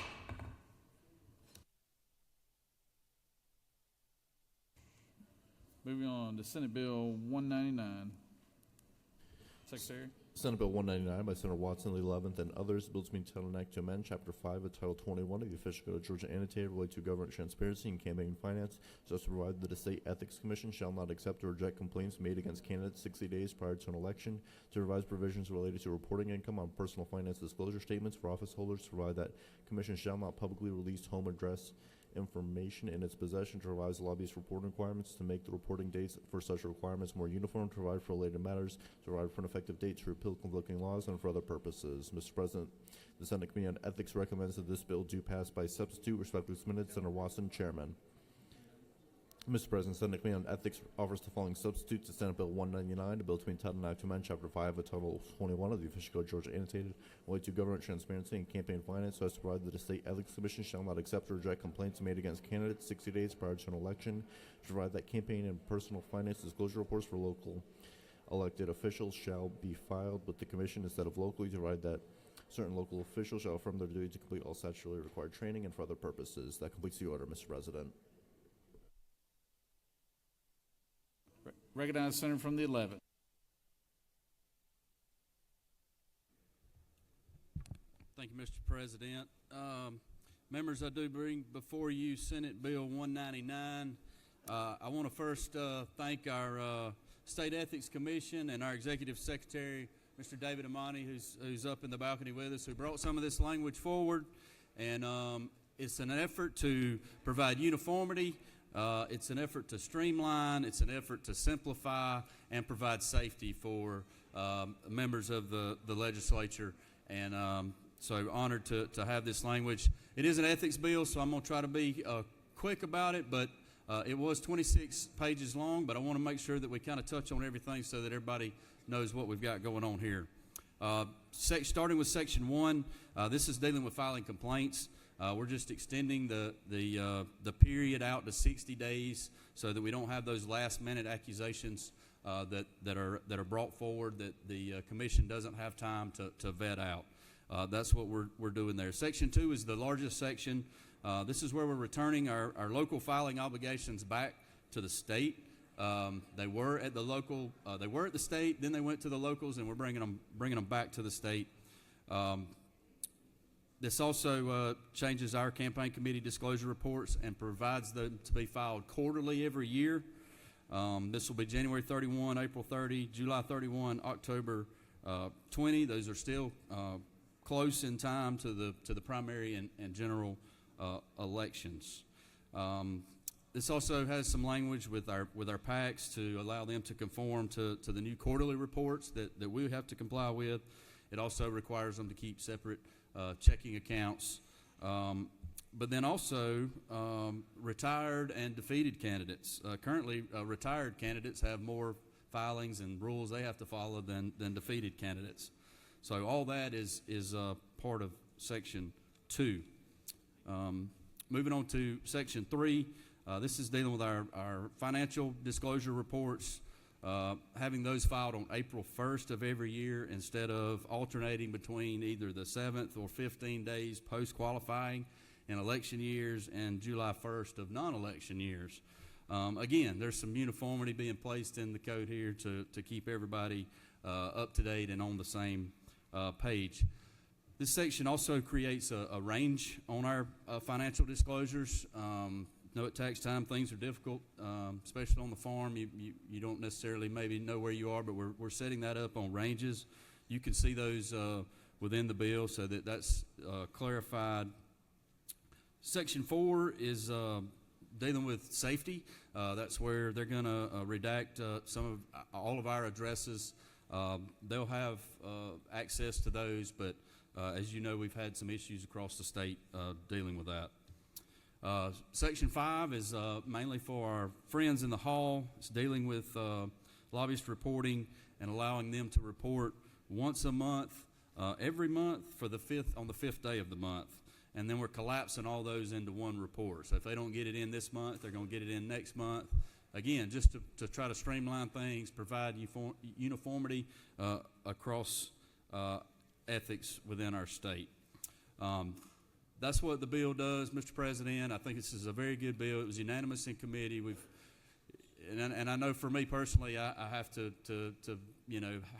Moving on to Senate Bill 199. Secretary. Senate Bill 199 by Senator Watson, the 11th, and others. Bills being titled an act to amend Chapter 5 of Title 21 of the Official Code of Georgia annotated related to government transparency and campaign finance, so as to provide that the State Ethics Commission shall not accept or reject complaints made against candidates 60 days prior to an election, to revise provisions related to reporting income on personal finance disclosure statements for office holders, to provide that Commission shall not publicly release home address information in its possession, to revise lobbyist reporting requirements, to make the reporting dates for such requirements more uniform, to provide for related matters, to provide for an effective date to repeal conflicting laws, and for other purposes. Mr. President, the Senate Committee on Ethics recommends that this bill do pass by substitute. Respectfully submitted, Senator Watson, Chairman. Mr. President, Senate Committee on Ethics offers the following substitute to Senate Bill 199, a bill to be entitled an act to amend Chapter 5 of Title 21 of the Official Code of Georgia annotated related to government transparency and campaign finance, so as to provide that the State Ethics Commission shall not accept or reject complaints made against candidates 60 days prior to an election, to provide that campaign and personal finance disclosure reports for local elected officials shall be filed with the Commission instead of locally, to provide that certain local officials shall affirm their duty to complete all statutorily required training, and for other purposes. That completes the order, Mr. President. Recognize Senator from the 11th. Thank you, Mr. President. Members, I do bring before you Senate Bill 199. I want to first thank our State Ethics Commission and our Executive Secretary, Mr. David Amani, who's up in the balcony with us, who brought some of this language forward. And it's an effort to provide uniformity. It's an effort to streamline. It's an effort to simplify and provide safety for members of the legislature. And so honored to have this language. It is an ethics bill, so I'm going to try to be quick about it, but it was 26 pages long, but I want to make sure that we kind of touch on everything so that everybody knows what we've got going on here. Starting with Section 1, this is dealing with filing complaints. We're just extending the period out to 60 days so that we don't have those last-minute accusations that are brought forward that the commission doesn't have time to vet out. That's what we're doing there. Section 2 is the largest section. This is where we're returning our local filing obligations back to the state. They were at the state, then they went to the locals, and we're bringing them back to the state. This also changes our campaign committee disclosure reports and provides them to be filed quarterly every year. This will be January 31, April 30, July 31, October 20. Those are still close in time to the primary and general elections. This also has some language with our PACs to allow them to conform to the new quarterly reports that we have to comply with. It also requires them to keep separate checking accounts. But then also retired and defeated candidates. Currently, retired candidates have more filings and rules they have to follow than defeated candidates. So all that is part of Section 2. Moving on to Section 3, this is dealing with our financial disclosure reports, having those filed on April 1st of every year instead of alternating between either the 7th or 15 days post-qualifying in election years and July 1st of non-election years. Again, there's some uniformity being placed in the code here to keep everybody up to date and on the same page. This section also creates a range on our financial disclosures. Know at tax time things are difficult, especially on the farm. You don't necessarily maybe know where you are, but we're setting that up on ranges. You can see those within the bill so that's clarified. Section 4 is dealing with safety. That's where they're going to redact all of our addresses. They'll have access to those, but as you know, we've had some issues across the state dealing with that. Section 5 is mainly for our friends in the hall. It's dealing with lobbyist reporting and allowing them to report once a month, every month on the fifth day of the month. And then we're collapsing all those into one report. So if they don't get it in this month, they're going to get it in next month. Again, just to try to streamline things, provide uniformity across ethics within our state. That's what the bill does, Mr. President. I think this is a very good bill. It was unanimous in committee. And I know for me personally, I have to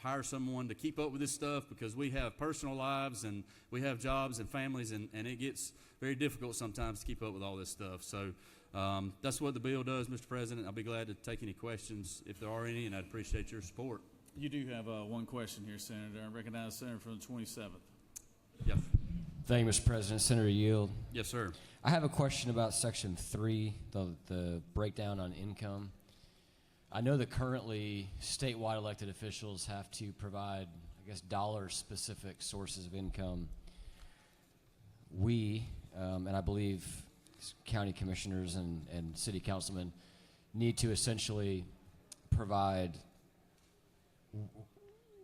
hire someone to keep up with this stuff because we have personal lives and we have jobs and families, and it gets very difficult sometimes to keep up with all this stuff. So that's what the bill does, Mr. President. I'll be glad to take any questions if there are any, and I'd appreciate your support. You do have one question here, Senator. I recognize the Senator from the 27th. Yes. Thank you, Mr. President. Senator Yield. Yes, sir. I have a question about Section 3, the breakdown on income. I know that currently statewide elected officials have to provide, I guess, dollar-specific sources of income. We, and I believe county commissioners and city councilmen, need to essentially provide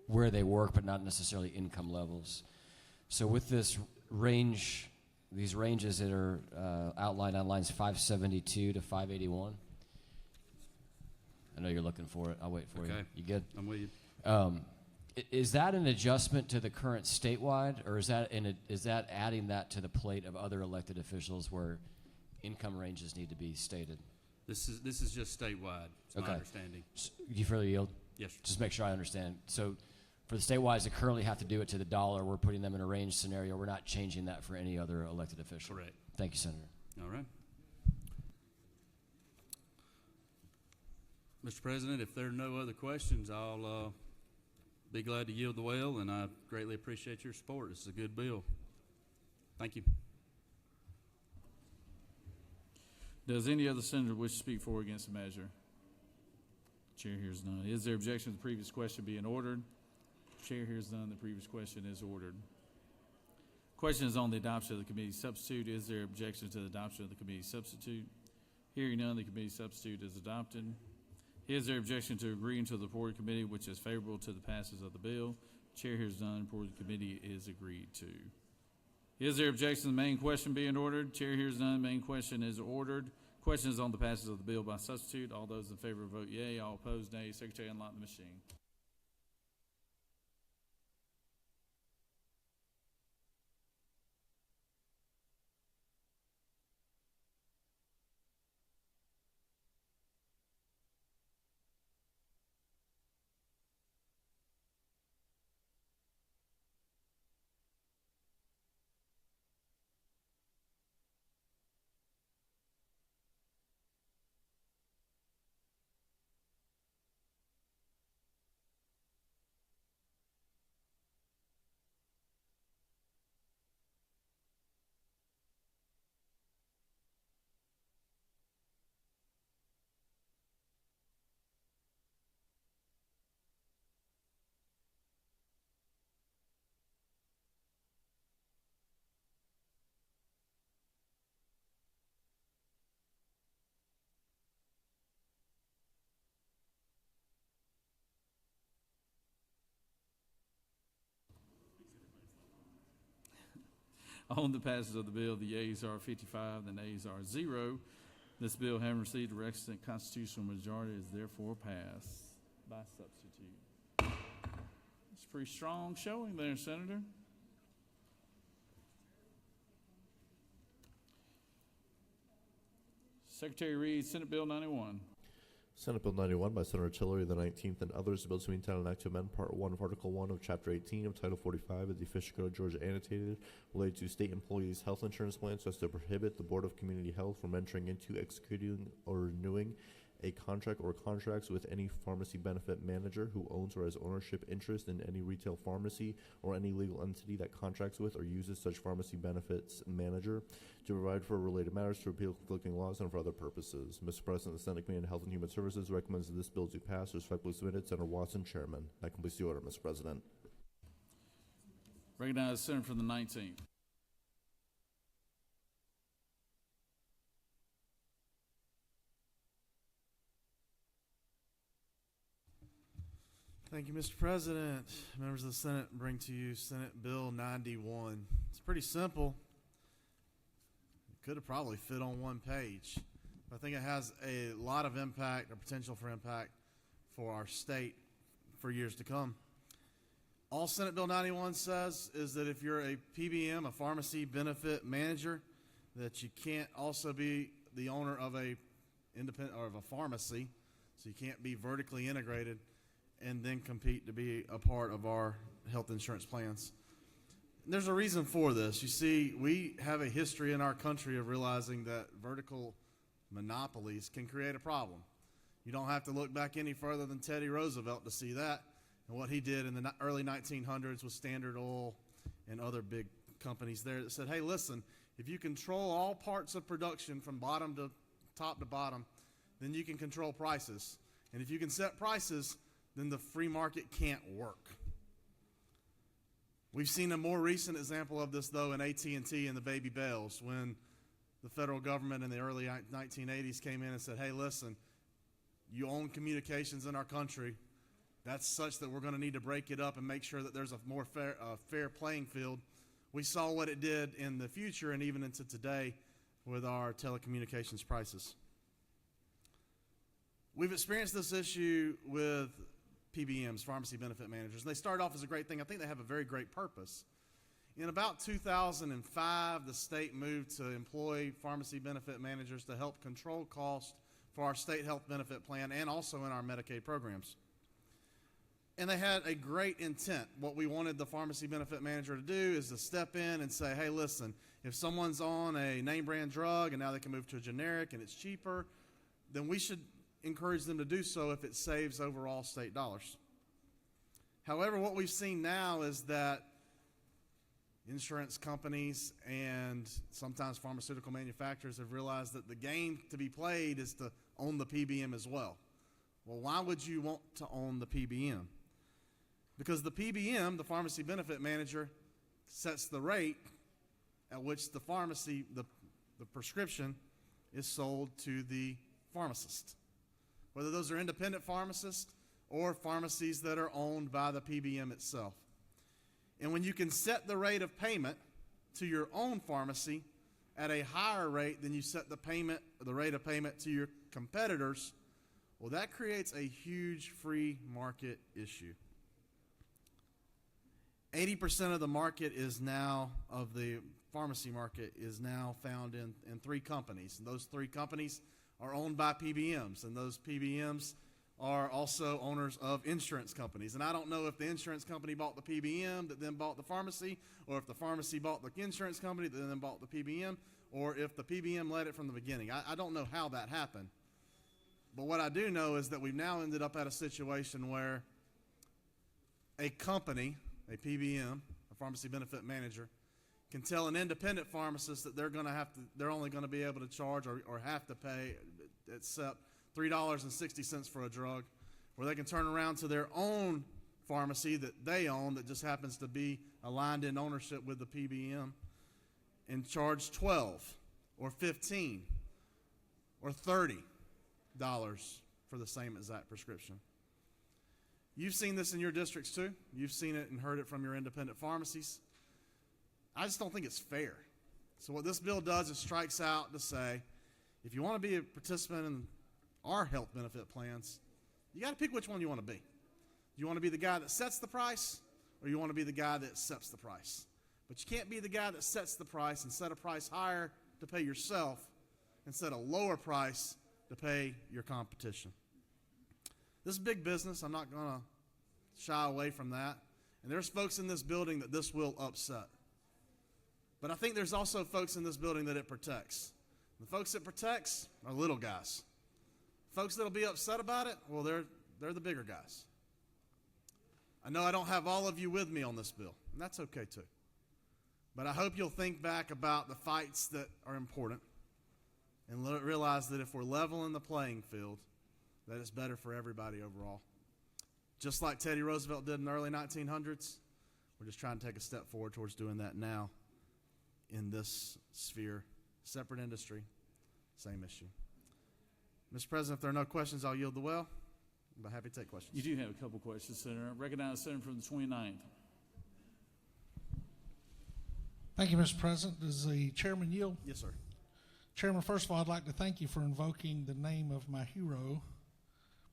where they work, but not necessarily income levels. So with this range, these ranges that are outlined on lines 572 to 581, I know you're looking for it. I'll wait for you. You good? I'm with you. Is that an adjustment to the current statewide, or is that adding that to the plate of other elected officials where income ranges need to be stated? This is just statewide. It's my understanding. Do you further yield? Yes, sir. Just make sure I understand. So for the statewide that currently have to do it to the dollar, we're putting them in a range scenario. We're not changing that for any other elected official. Correct. Thank you, Senator. All right. Mr. President, if there are no other questions, I'll be glad to yield the well, and I greatly appreciate your support. This is a good bill. Thank you. Does any other senator wish to speak for or against the measure? Chair hears none. Is there objection to the previous question being ordered? Chair hears none. The previous question is ordered. Question is on the adoption of the committee substitute. Is there objection to the adoption of the committee substitute? Hearing none, the committee substitute is adopted. Is there objection to agreeing to the report of the committee, which is favorable to the passage of the bill? Chair hears none. Report of the committee is agreed to. Is there objection to the main question being ordered? Chair hears none. Main question is ordered. Question is on the passage of the bill by substitute. All those in favor vote yea. All opposed, nay. Secretary, unlock the machine. On the passage of the bill, the yeas are 55, the nays are 0. This bill, having received a requisite constitutional majority, is therefore passed by substitute. It's a pretty strong showing there, Senator. Secretary reads Senate Bill 91. Senate Bill 91 by Senator Tillery, the 19th, and others, a bill to entitle an act to amend Part 1 of Article 1 of Chapter 18 of Title 45 of the Official Code of Georgia annotated related to state employees' health insurance plans so as to prohibit the Board of Community Health from entering into, executing, or renewing a contract or contracts with any pharmacy benefit manager who owns or has ownership interest in any retail pharmacy or any legal entity that contracts with or uses such pharmacy benefits manager, to provide for related matters, to repeal conflicting laws, and for other purposes. Mr. President, the Senate Committee on Health and Human Services recommends that this bill do pass. Respectfully submitted, Senator Watson, Chairman. That completes the order, Mr. President. Recognize the Senator from the 19th. Thank you, Mr. President. Members of the Senate, bring to you Senate Bill 91. It's pretty simple. It could have probably fit on one page. I think it has a lot of impact, or potential for impact, for our state for years to come. All Senate Bill 91 says is that if you're a PBM, a pharmacy benefit manager, that you can't also be the owner of a independent or of a pharmacy, so you can't be vertically integrated and then compete to be a part of our health insurance plans. And there's a reason for this. You see, we have a history in our country of realizing that vertical monopolies can create a problem. You don't have to look back any further than Teddy Roosevelt to see that, and what he did in the early 1900s with Standard Oil and other big companies there that said, hey, listen, if you control all parts of production from bottom to top to bottom, then you can control prices. And if you can set prices, then the free market can't work. We've seen a more recent example of this, though, in AT&T and the baby bells, when the federal government in the early 1980s came in and said, hey, listen, you own communications in our country. That's such that we're going to need to break it up and make sure that there's a more fair playing field. We saw what it did in the future and even into today with our telecommunications prices. We've experienced this issue with PBMs, pharmacy benefit managers. They started off as a great thing. I think they have a very great purpose. In about 2005, the state moved to employ pharmacy benefit managers to help control costs for our state health benefit plan and also in our Medicaid programs. And they had a great intent. What we wanted the pharmacy benefit manager to do is to step in and say, hey, listen, if someone's on a name brand drug and now they can move to a generic and it's cheaper, then we should encourage them to do so if it saves overall state dollars. However, what we've seen now is that insurance companies and sometimes pharmaceutical manufacturers have realized that the game to be played is to own the PBM as well. Well, why would you want to own the PBM? Because the PBM, the pharmacy benefit manager, sets the rate at which the pharmacy, the prescription is sold to the pharmacist. Whether those are independent pharmacists or pharmacies that are owned by the PBM itself. And when you can set the rate of payment to your own pharmacy at a higher rate than you set the rate of payment to your competitors, well, that creates a huge free market issue. 80% of the market is now, of the pharmacy market, is now found in 3 companies. And those 3 companies are owned by PBMs, and those PBMs are also owners of insurance companies. And I don't know if the insurance company bought the PBM that then bought the pharmacy, or if the pharmacy bought the insurance company that then bought the PBM, or if the PBM led it from the beginning. I don't know how that happened. But what I do know is that we've now ended up at a situation where a company, a PBM, a pharmacy benefit manager, can tell an independent pharmacist that they're only going to be able to charge or have to pay except $3.60 for a drug, where they can turn around to their own pharmacy that they own that just happens to be aligned in ownership with the PBM and charge $12 or $15 or $30 for the same exact prescription. You've seen this in your districts too. You've seen it and heard it from your independent pharmacies. I just don't think it's fair. So what this bill does is strikes out to say, if you want to be a participant in our health benefit plans, you got to pick which one you want to be. You want to be the guy that sets the price, or you want to be the guy that accepts the price. But you can't be the guy that sets the price and set a price higher to pay yourself and set a lower price to pay your competition. This is big business. I'm not going to shy away from that. And there's folks in this building that this will upset. But I think there's also folks in this building that it protects. The folks it protects are little guys. Folks that'll be upset about it, well, they're the bigger guys. I know I don't have all of you with me on this bill, and that's okay too. But I hope you'll think back about the fights that are important and realize that if we're leveling the playing field, that it's better for everybody overall. Just like Teddy Roosevelt did in the early 1900s, we're just trying to take a step forward towards doing that now in this sphere. Separate industry, same issue. Mr. President, if there are no questions, I'll yield the well. I'm happy to take questions. You do have a couple questions, Senator. I recognize the Senator from the 29th. Thank you, Mr. President. Does the chairman yield? Yes, sir. Chairman, first of all, I'd like to thank you for invoking the name of my hero,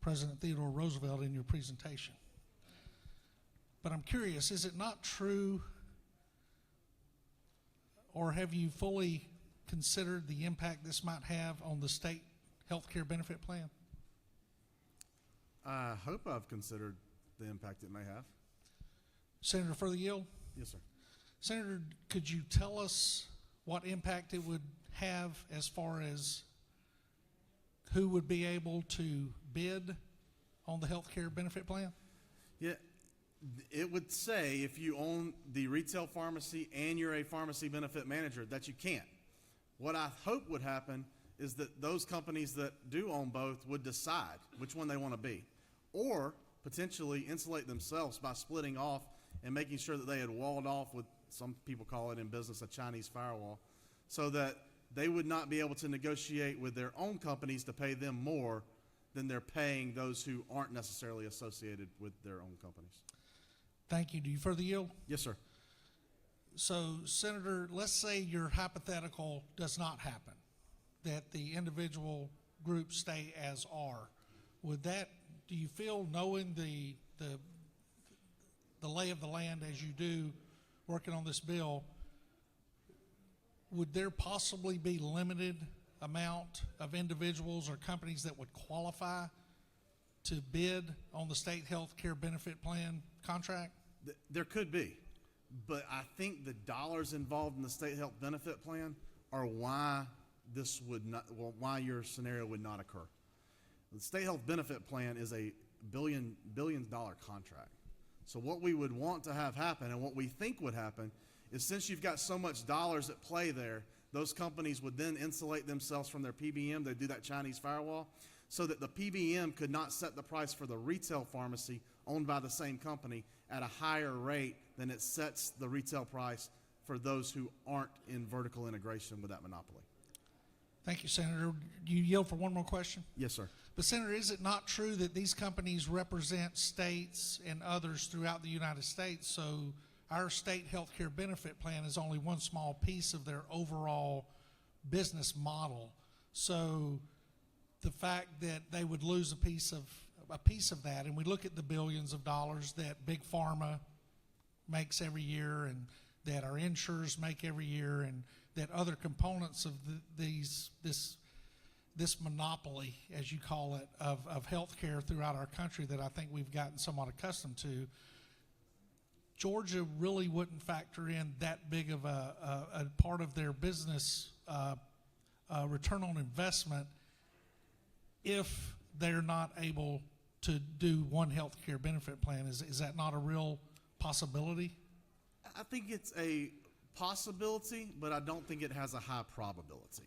President Theodore Roosevelt, in your presentation. But I'm curious, is it not true, or have you fully considered the impact this might have on the state health care benefit plan? I hope I've considered the impact it may have. Senator, for the yield? Yes, sir. Senator, could you tell us what impact it would have as far as who would be able to bid on the health care benefit plan? Yeah, it would say if you own the retail pharmacy and you're a pharmacy benefit manager that you can't. What I hope would happen is that those companies that do own both would decide which one they want to be, or potentially insulate themselves by splitting off and making sure that they had walled off with, some people call it in business, a Chinese firewall, so that they would not be able to negotiate with their own companies to pay them more than they're paying those who aren't necessarily associated with their own companies. Thank you. Do you further yield? Yes, sir. So, Senator, let's say your hypothetical does not happen, that the individual groups stay as are. Would that, do you feel, knowing the lay of the land as you do working on this bill, would there possibly be limited amount of individuals or companies that would qualify to bid on the state health care benefit plan contract? There could be, but I think the dollars involved in the state health benefit plan are why this would not, well, why your scenario would not occur. The state health benefit plan is a billion-dollar contract. So what we would want to have happen, and what we think would happen, is since you've got so much dollars at play there, those companies would then insulate themselves from their PBM. They'd do that Chinese firewall, so that the PBM could not set the price for the retail pharmacy owned by the same company at a higher rate than it sets the retail price for those who aren't in vertical integration with that monopoly. Thank you, Senator. Do you yield for one more question? Yes, sir. But, Senator, is it not true that these companies represent states and others throughout the United States? So our state health care benefit plan is only one small piece of their overall business model. So the fact that they would lose a piece of that, and we look at the billions of dollars that Big Pharma makes every year, and that our insurers make every year, and that other components of this monopoly, as you call it, of health care throughout our country that I think we've gotten somewhat accustomed to, Georgia really wouldn't factor in that big of a part of their business return on investment if they're not able to do one health care benefit plan. Is that not a real possibility? I think it's a possibility, but I don't think it has a high probability.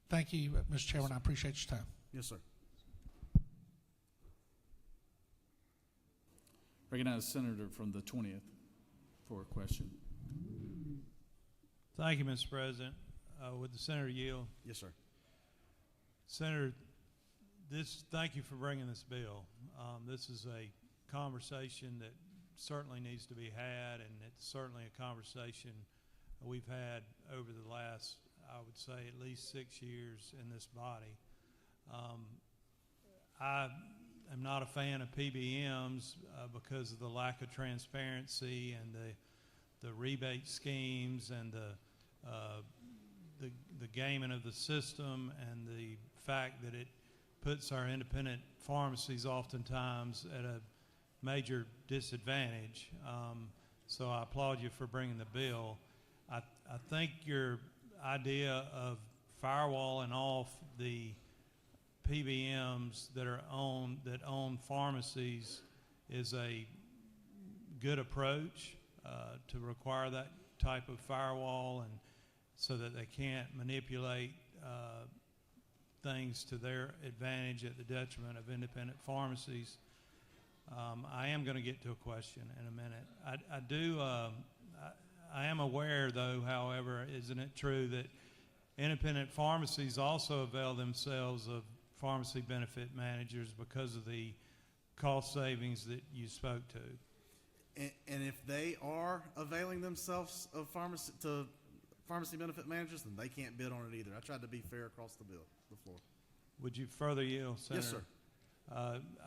Thank you, Mr. Chairman. I appreciate your time. Yes, sir. Recognize the Senator from the 20th for a question. Thank you, Mr. President. Would the Senator yield? Yes, sir. Senator, thank you for bringing this bill. This is a conversation that certainly needs to be had, and it's certainly a conversation we've had over the last, I would say, at least 6 years in this body. I am not a fan of PBMs because of the lack of transparency and the rebate schemes and the gaming of the system, and the fact that it puts our independent pharmacies oftentimes at a major disadvantage. So I applaud you for bringing the bill. I think your idea of firewalling off the PBMs that own pharmacies is a good approach to require that type of firewall, and so that they can't manipulate things to their advantage at the detriment of independent pharmacies. I am going to get to a question in a minute. I am aware, though, however, isn't it true that independent pharmacies also avail themselves of pharmacy benefit managers because of the cost savings that you spoke to? And if they are availing themselves of pharmacy benefit managers, then they can't bid on it either. I tried to be fair across the floor. Would you further yield, Senator? Yes, sir.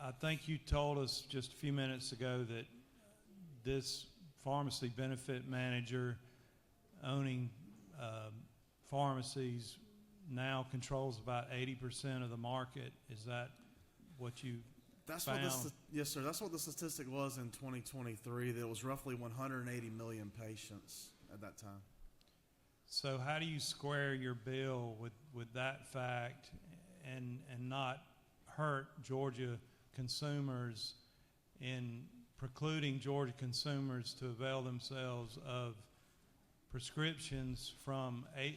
I think you told us just a few minutes ago that this pharmacy benefit manager owning pharmacies now controls about 80% of the market. Is that what you found? Yes, sir. That's what the statistic was in 2023. That it was roughly 180 million patients at that time. So how do you square your bill with that fact and not hurt Georgia consumers in precluding Georgia consumers to avail themselves of prescriptions from a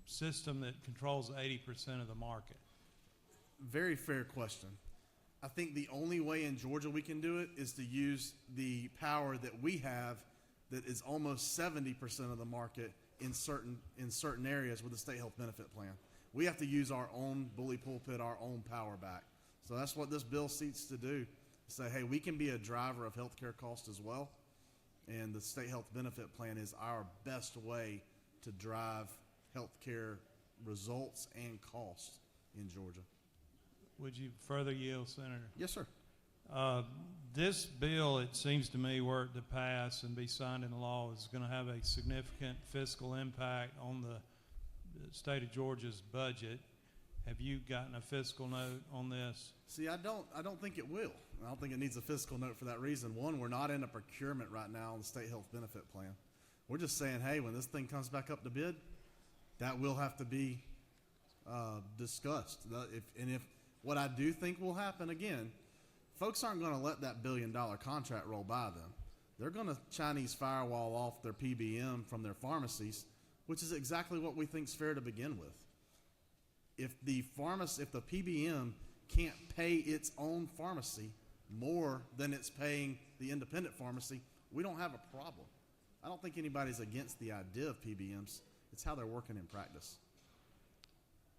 system that controls 80% of the market? Very fair question. I think the only way in Georgia we can do it is to use the power that we have that is almost 70% of the market in certain areas with the state health benefit plan. We have to use our own bully pulpit, our own power back. So that's what this bill seeks to do. Say, hey, we can be a driver of healthcare costs as well, and the state health benefit plan is our best way to drive healthcare results and costs in Georgia. Would you further yield, Senator? Yes, sir. This bill, it seems to me, were it to pass and be signed into law, is going to have a significant fiscal impact on the state of Georgia's budget. Have you gotten a fiscal note on this? See, I don't think it will. I don't think it needs a fiscal note for that reason. One, we're not in a procurement right now on the state health benefit plan. We're just saying, hey, when this thing comes back up to bid, that will have to be discussed. If what I do think will happen, again, folks aren't going to let that $1 billion contract roll by them. They're going to Chinese firewall off their PBM from their pharmacies, which is exactly what we think is fair to begin with. If the PBM can't pay its own pharmacy more than it's paying the independent pharmacy, we don't have a problem. I don't think anybody's against the idea of PBMs. It's how they're working in practice.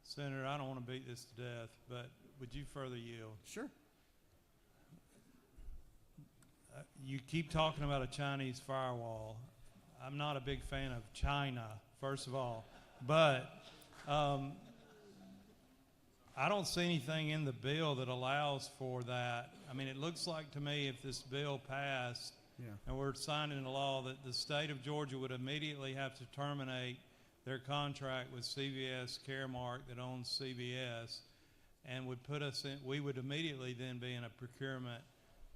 Senator, I don't want to beat this to death, but would you further yield? Sure. You keep talking about a Chinese firewall. I'm not a big fan of China, first of all, but I don't see anything in the bill that allows for that. I mean, it looks like to me if this bill passed and we're signed into law that the state of Georgia would immediately have to terminate their contract with CVS Caremark that owns CVS, and would put us in, we would immediately then be in a procurement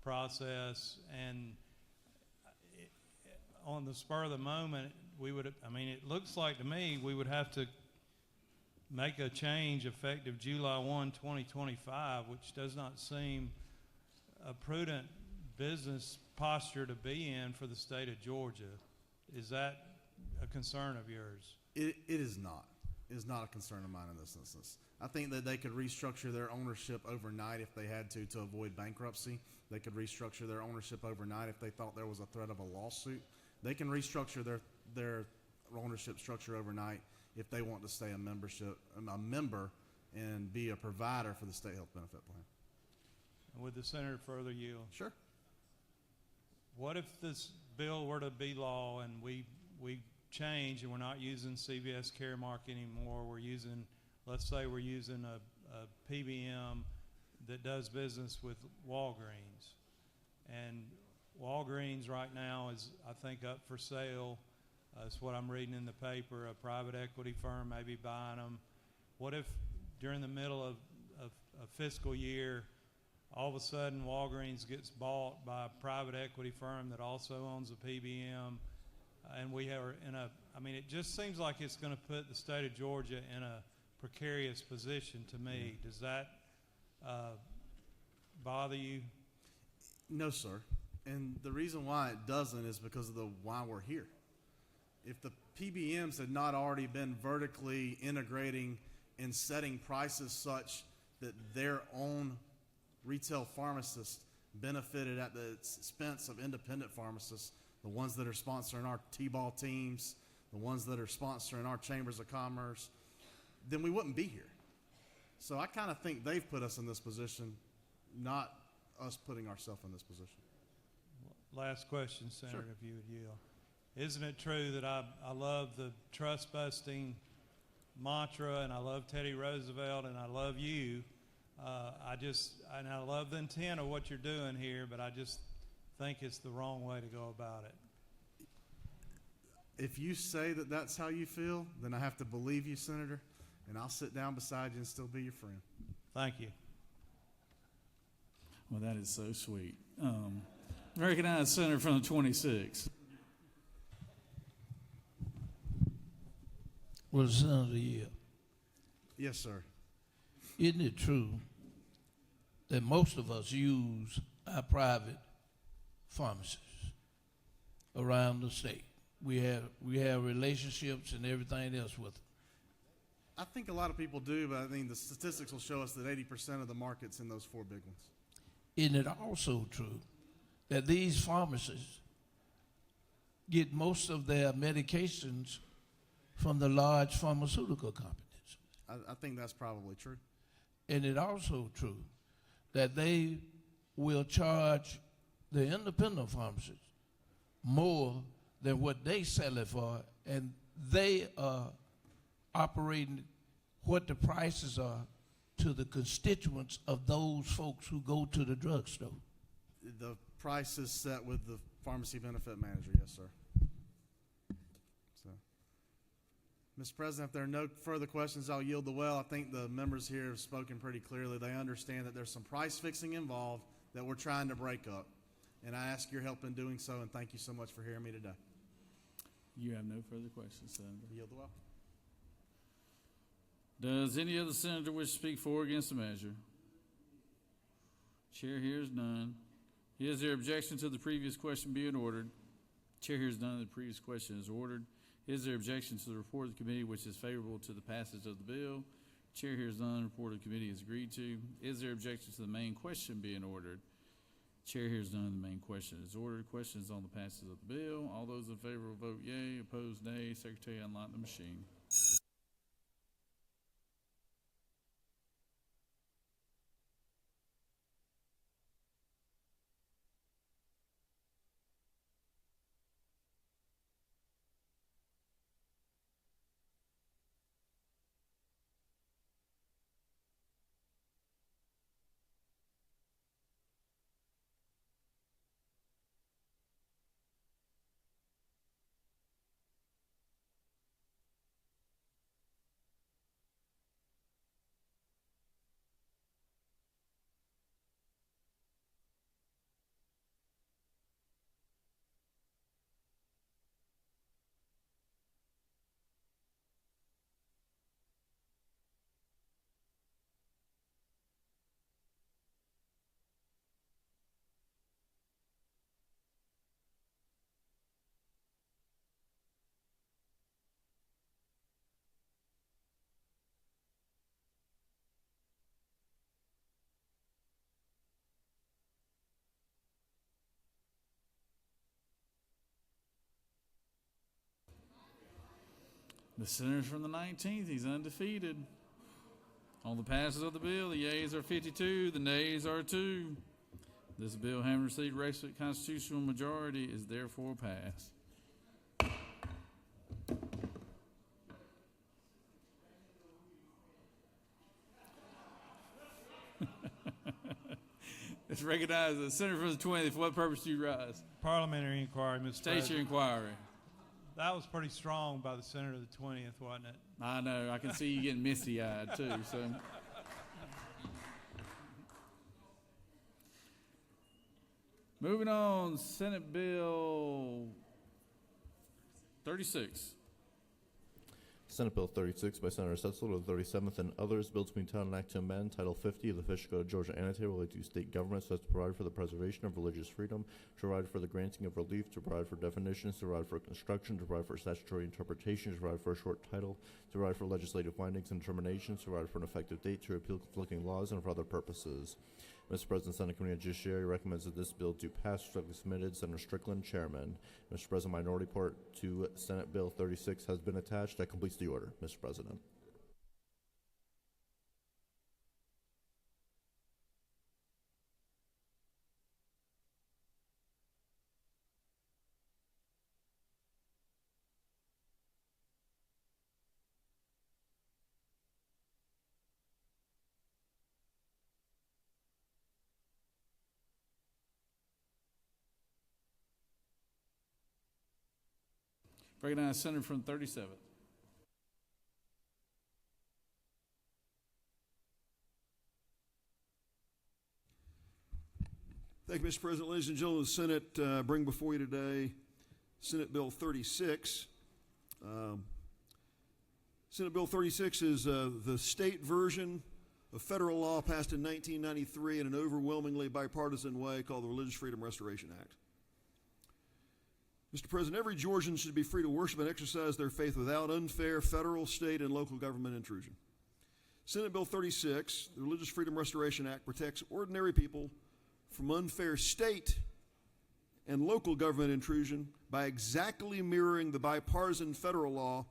process, and on the spur of the moment, we would, I mean, it looks like to me we would have to make a change effective July 1, 2025, which does not seem a prudent business posture to be in for the state of Georgia. Is that a concern of yours? It is not. It is not a concern of mine in this instance. I think that they could restructure their ownership overnight if they had to avoid bankruptcy. They could restructure their ownership overnight if they thought there was a threat of a lawsuit. They can restructure their ownership structure overnight if they want to stay a member and be a provider for the state health benefit plan. And would the senator further yield? Sure. What if this bill were to be law and we change and we're not using CVS Caremark anymore, we're using, let's say we're using a PBM that does business with Walgreens. And Walgreens right now is, I think, up for sale. That's what I'm reading in the paper. A private equity firm may be buying them. What if during the middle of a fiscal year, all of a sudden Walgreens gets bought by a private equity firm that also owns a PBM, and we are in a, I mean, it just seems like it's going to put the state of Georgia in a precarious position to me. Does that bother you? No, sir. And the reason why it doesn't is because of the why we're here. If the PBMs had not already been vertically integrating and setting prices such that their own retail pharmacists benefited at the expense of independent pharmacists, the ones that are sponsoring our T-ball teams, the ones that are sponsoring our chambers of commerce, then we wouldn't be here. So I kind of think they've put us in this position, not us putting ourselves in this position. Last question, Senator, Sure. if you would yield. Isn't it true that I love the trust-busting mantra, and I love Teddy Roosevelt, and I love you? And I love the intent of what you're doing here, but I just think it's the wrong way to go about it. If you say that that's how you feel, then I have to believe you, Senator, and I'll sit down beside you and still be your friend. Thank you. Well, that is so sweet. Recognize Senator from the 26th. Well, Senator Yield, Yes, sir. isn't it true that most of us use our private pharmacies around the state? We have relationships and everything else with them. I think a lot of people do, but I mean the statistics will show us that 80% of the market's in those four big ones. Isn't it also true that these pharmacies get most of their medications from the large pharmaceutical companies? I think that's probably true. And it also true that they will charge the independent pharmacists more than what they sell it for, and they are operating what the prices are to the constituents of those folks who go to the drugstore. The price is set with the pharmacy benefit manager, yes, sir. So, Mr. President, if there are no further questions, I'll yield the well. I think the members here have spoken pretty clearly. They understand that there's some price fixing involved that we're trying to break up. And I ask your help in doing so, and thank you so much for hearing me today. You have no further questions, Senator. Yield the well. Does any other senator wish to speak for or against the measure? Chair hears none. Is there objection to the previous question being ordered? Chair hears none. The previous question is ordered. Is there objection to the report of the committee which is favorable to the passage of the bill? Chair hears none. The report of the committee is agreed to. Is there objection to the main question being ordered? Chair hears none. The main question is ordered. Questions on the passage of the bill. All those in favor will vote yea. Opposed, nay. Secretary, unlock the machine. The senator from the 19th, he's undefeated. On the passage of the bill, the yeas are 52, the nays are 2. This bill, having received requisite constitutional majority, is therefore passed. Let's recognize the senator from the 20th. For what purpose do you rise? Parliamentary inquiry, Mr. State your President. inquiry. That was pretty strong by the senator of the 20th, wasn't it? I know. I can see you getting misty-eyed, too. So, moving on, Senate Bill 36. Senate Bill 36 by Senator Setzel of the 37th and others, bill to be entitled an act to amend Title 50 of the Fish Code of Georgia Annotated related to state government so as to provide for the preservation of religious freedom, to provide for the granting of relief, to provide for definitions, to provide for construction, to provide for statutory interpretation, to provide for a short title, to provide for legislative findings and determinations, to provide for an effective date, to repeal conflicting laws, and for other purposes. Mr. President, Senate Committee on Judiciary recommends that this bill do pass. Respectfully submitted, Senator Strickland, Chairman. Mr. President, Minority Report to Senate Bill 36 has been attached. That completes the order, Mr. President. Recognize senator from 37th. Thank you, Mr. President. Ladies and gentlemen of the Senate, bring before you today Senate Bill 36. Senate Bill 36 is the state version of federal law passed in 1993 in an overwhelmingly bipartisan way called the Religious Freedom Restoration Act. Mr. President, every Georgian should be free to worship and exercise their faith without unfair federal, state, and local government intrusion. Senate Bill 36, the Religious Freedom Restoration Act, protects ordinary people from unfair state and local government intrusion by exactly mirroring the bipartisan federal law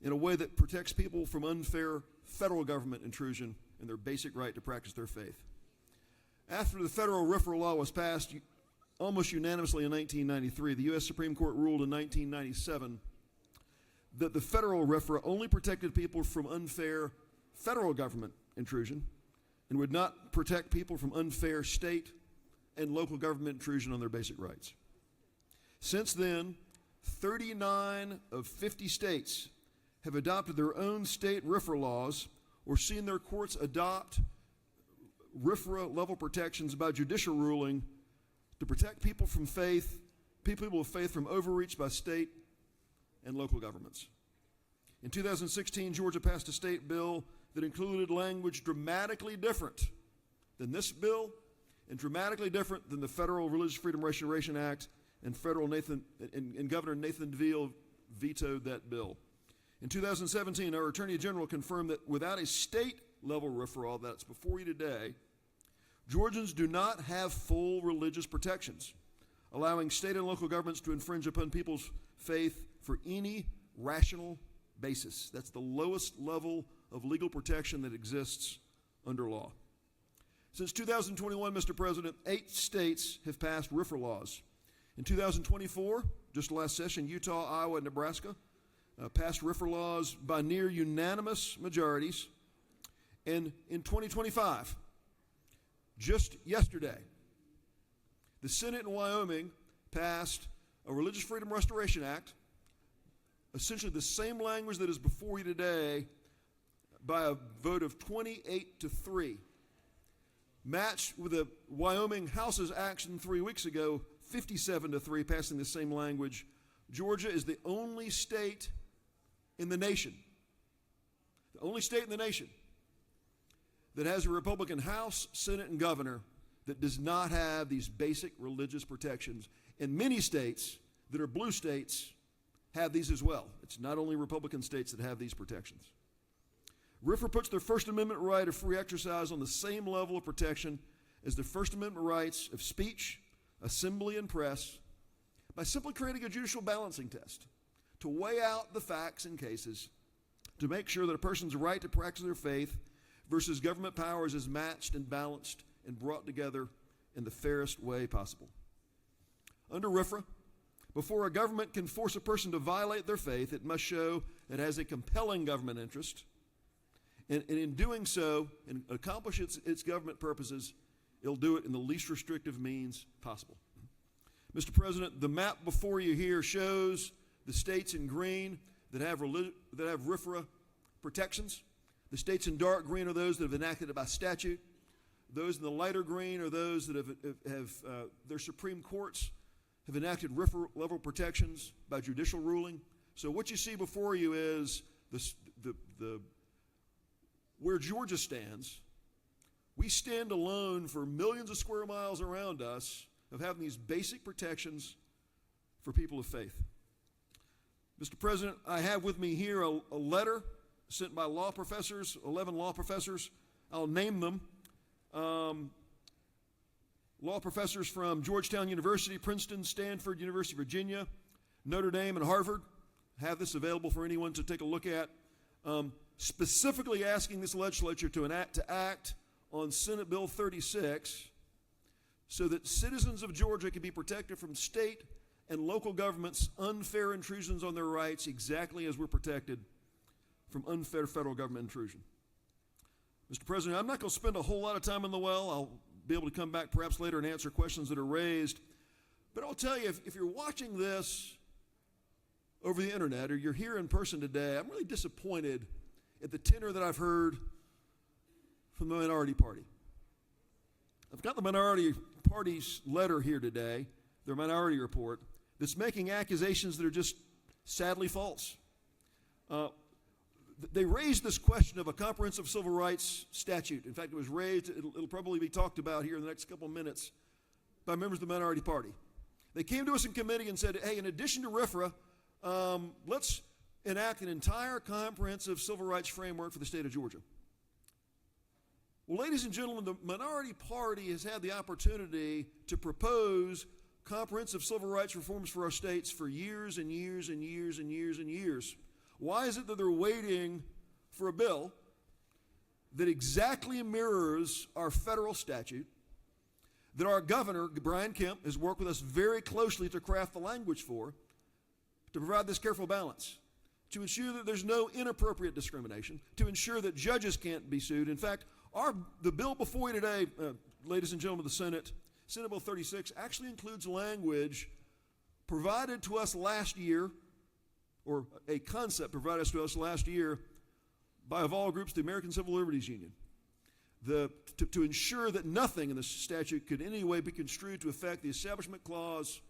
in a way that protects people from unfair federal government intrusion in their basic right to practice their faith. After the federal RFRA law was passed almost unanimously in 1993, the U.S. Supreme Court ruled in 1997 that the federal RFRA only protected people from unfair federal government intrusion and would not protect people from unfair state and local government intrusion on their basic rights. Since then, 39 of 50 states have adopted their own state RFRA laws or seen their courts adopt RFRA level protections by judicial ruling to protect people from faith, people of faith from overreach by state and local governments. In 2016, Georgia passed a state bill that included language dramatically different than this bill and dramatically different than the Federal Religious Freedom Restoration Act, and Governor Nathan DeVille vetoed that bill. In 2017, our Attorney General confirmed that without a state-level RFRA that's before you today, Georgians do not have full religious protections, allowing state and local governments to infringe upon people's faith for any rational basis. That's the lowest level of legal protection that exists under law. Since 2021, Mr. President, 8 states have passed RFRA laws. In 2024, just last session, Utah, Iowa, and Nebraska passed RFRA laws by near unanimous majorities. And in 2025, just yesterday, the Senate in Wyoming passed a Religious Freedom Restoration Act, essentially the same language that is before you today, by a vote of 28-3. Matched with the Wyoming House's action 3 weeks ago, 57-3, passing the same language. Georgia is the only state in the nation, that has a Republican House, Senate, and governor that does not have these basic religious protections. And many states that are blue states have these as well. It's not only Republican states that have these protections. RFRA puts their First Amendment right of free exercise on the same level of protection as the First Amendment rights of speech, assembly, and press by simply creating a judicial balancing test to weigh out the facts and cases to make sure that a person's right to practice their faith versus government powers is matched and balanced and brought together in the fairest way possible. Under RFRA, before a government can force a person to violate their faith, it must show it has a compelling government interest, and in doing so, and accomplish its government purposes, It'll do it in the least restrictive means possible. Mr. President, the map before you here shows the states in green that have RFRA protections. The states in dark green are those that have enacted it by statute. Those in the lighter green are those that have their Supreme Courts have enacted RFRA level protections by judicial ruling. So what you see before you is where Georgia stands. We stand alone for millions of square miles around us of having these basic protections for people of faith. Mr. President, I have with me here a letter sent by law professors, 11 law professors. I'll name them. Law professors from Georgetown University, Princeton, Stanford, University of Virginia, Notre Dame, and Harvard. Have this available for anyone to take a look at. Specifically asking this legislature to act on Senate Bill 36 so that citizens of Georgia can be protected from state and local governments' unfair intrusions on their rights exactly as we're protected from unfair federal government intrusion. Mr. President, I'm not going to spend a whole lot of time in the well. I'll be able to come back perhaps later and answer questions that are raised. But I'll tell you, if you're watching this over the internet or you're here in person today, I'm really disappointed at the tenor that I've heard from the minority party. I've got the minority party's letter here today, their minority report, that's making accusations that are just sadly false. They raised this question of a comprehensive civil rights statute. In fact, it was raised, it'll probably be talked about here in the next couple of minutes by members of the minority party. They came to us in committee and said, hey, in addition to RFRA, let's enact an entire comprehensive civil rights framework for the state of Georgia. Well, ladies and gentlemen, the minority party has had the opportunity to propose comprehensive civil rights reforms for our states for years and years and years and years and years. Why is it that they're waiting for a bill that exactly mirrors our federal statute, that our governor, Brian Kemp, has worked with us very closely to craft the language for, to provide this careful balance, to ensure that there's no inappropriate discrimination, to ensure that judges can't be sued. In fact, the bill before you today, ladies and gentlemen of the Senate, Senate Bill 36, actually includes language provided to us last year, or a concept provided to us last year by, of all groups, the American Civil Liberties Union, to ensure that nothing in the statute could in any way be construed to affect the Establishment Clause,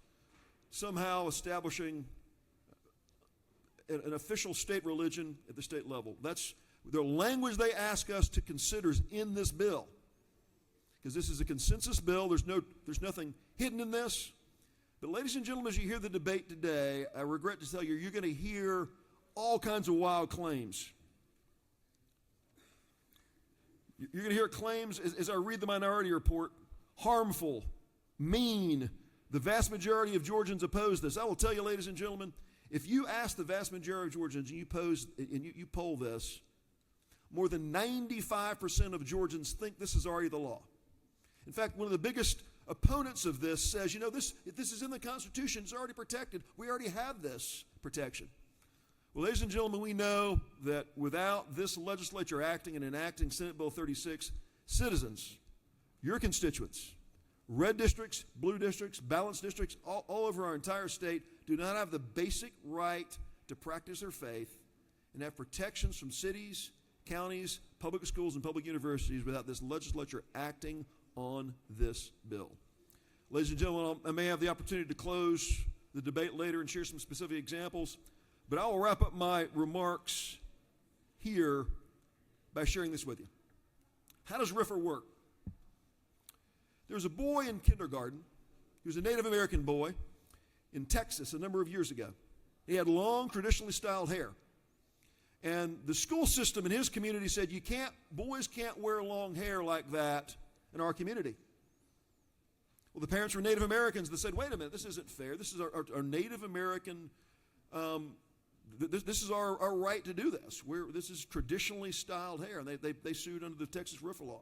somehow establishing an official state religion at the state level. That's the language they ask us to consider is in this bill, because this is a consensus bill. There's nothing hidden in this. But ladies and gentlemen, as you hear the debate today, I regret to tell you, you're going to hear all kinds of wild claims. You're going to hear claims, as I read the minority report, harmful, mean. The vast majority of Georgians oppose this. I will tell you, ladies and gentlemen, if you ask the vast majority of Georgians and you poll this, more than 95% of Georgians think this is already the law. In fact, one of the biggest opponents of this says, if this is in the Constitution, it's already protected. We already have this protection. Well, ladies and gentlemen, we know that without this legislature acting and enacting Senate Bill 36, citizens, your constituents, red districts, blue districts, balanced districts, all over our entire state, do not have the basic right to practice their faith and have protections from cities, counties, public schools, and public universities without this legislature acting on this bill. Ladies and gentlemen, I may have the opportunity to close the debate later and share some specific examples, but I will wrap up my remarks here by sharing this with you. How does RFRA work? There was a boy in kindergarten. He was a Native American boy in Texas a number of years ago. He had long, traditionally styled hair. And the school system in his community said, boys can't wear long hair like that in our community. Well, the parents were Native Americans that said, wait a minute, this isn't fair. This is our Native American, this is our right to do this. This is traditionally styled hair. And they sued under the Texas RFRA law.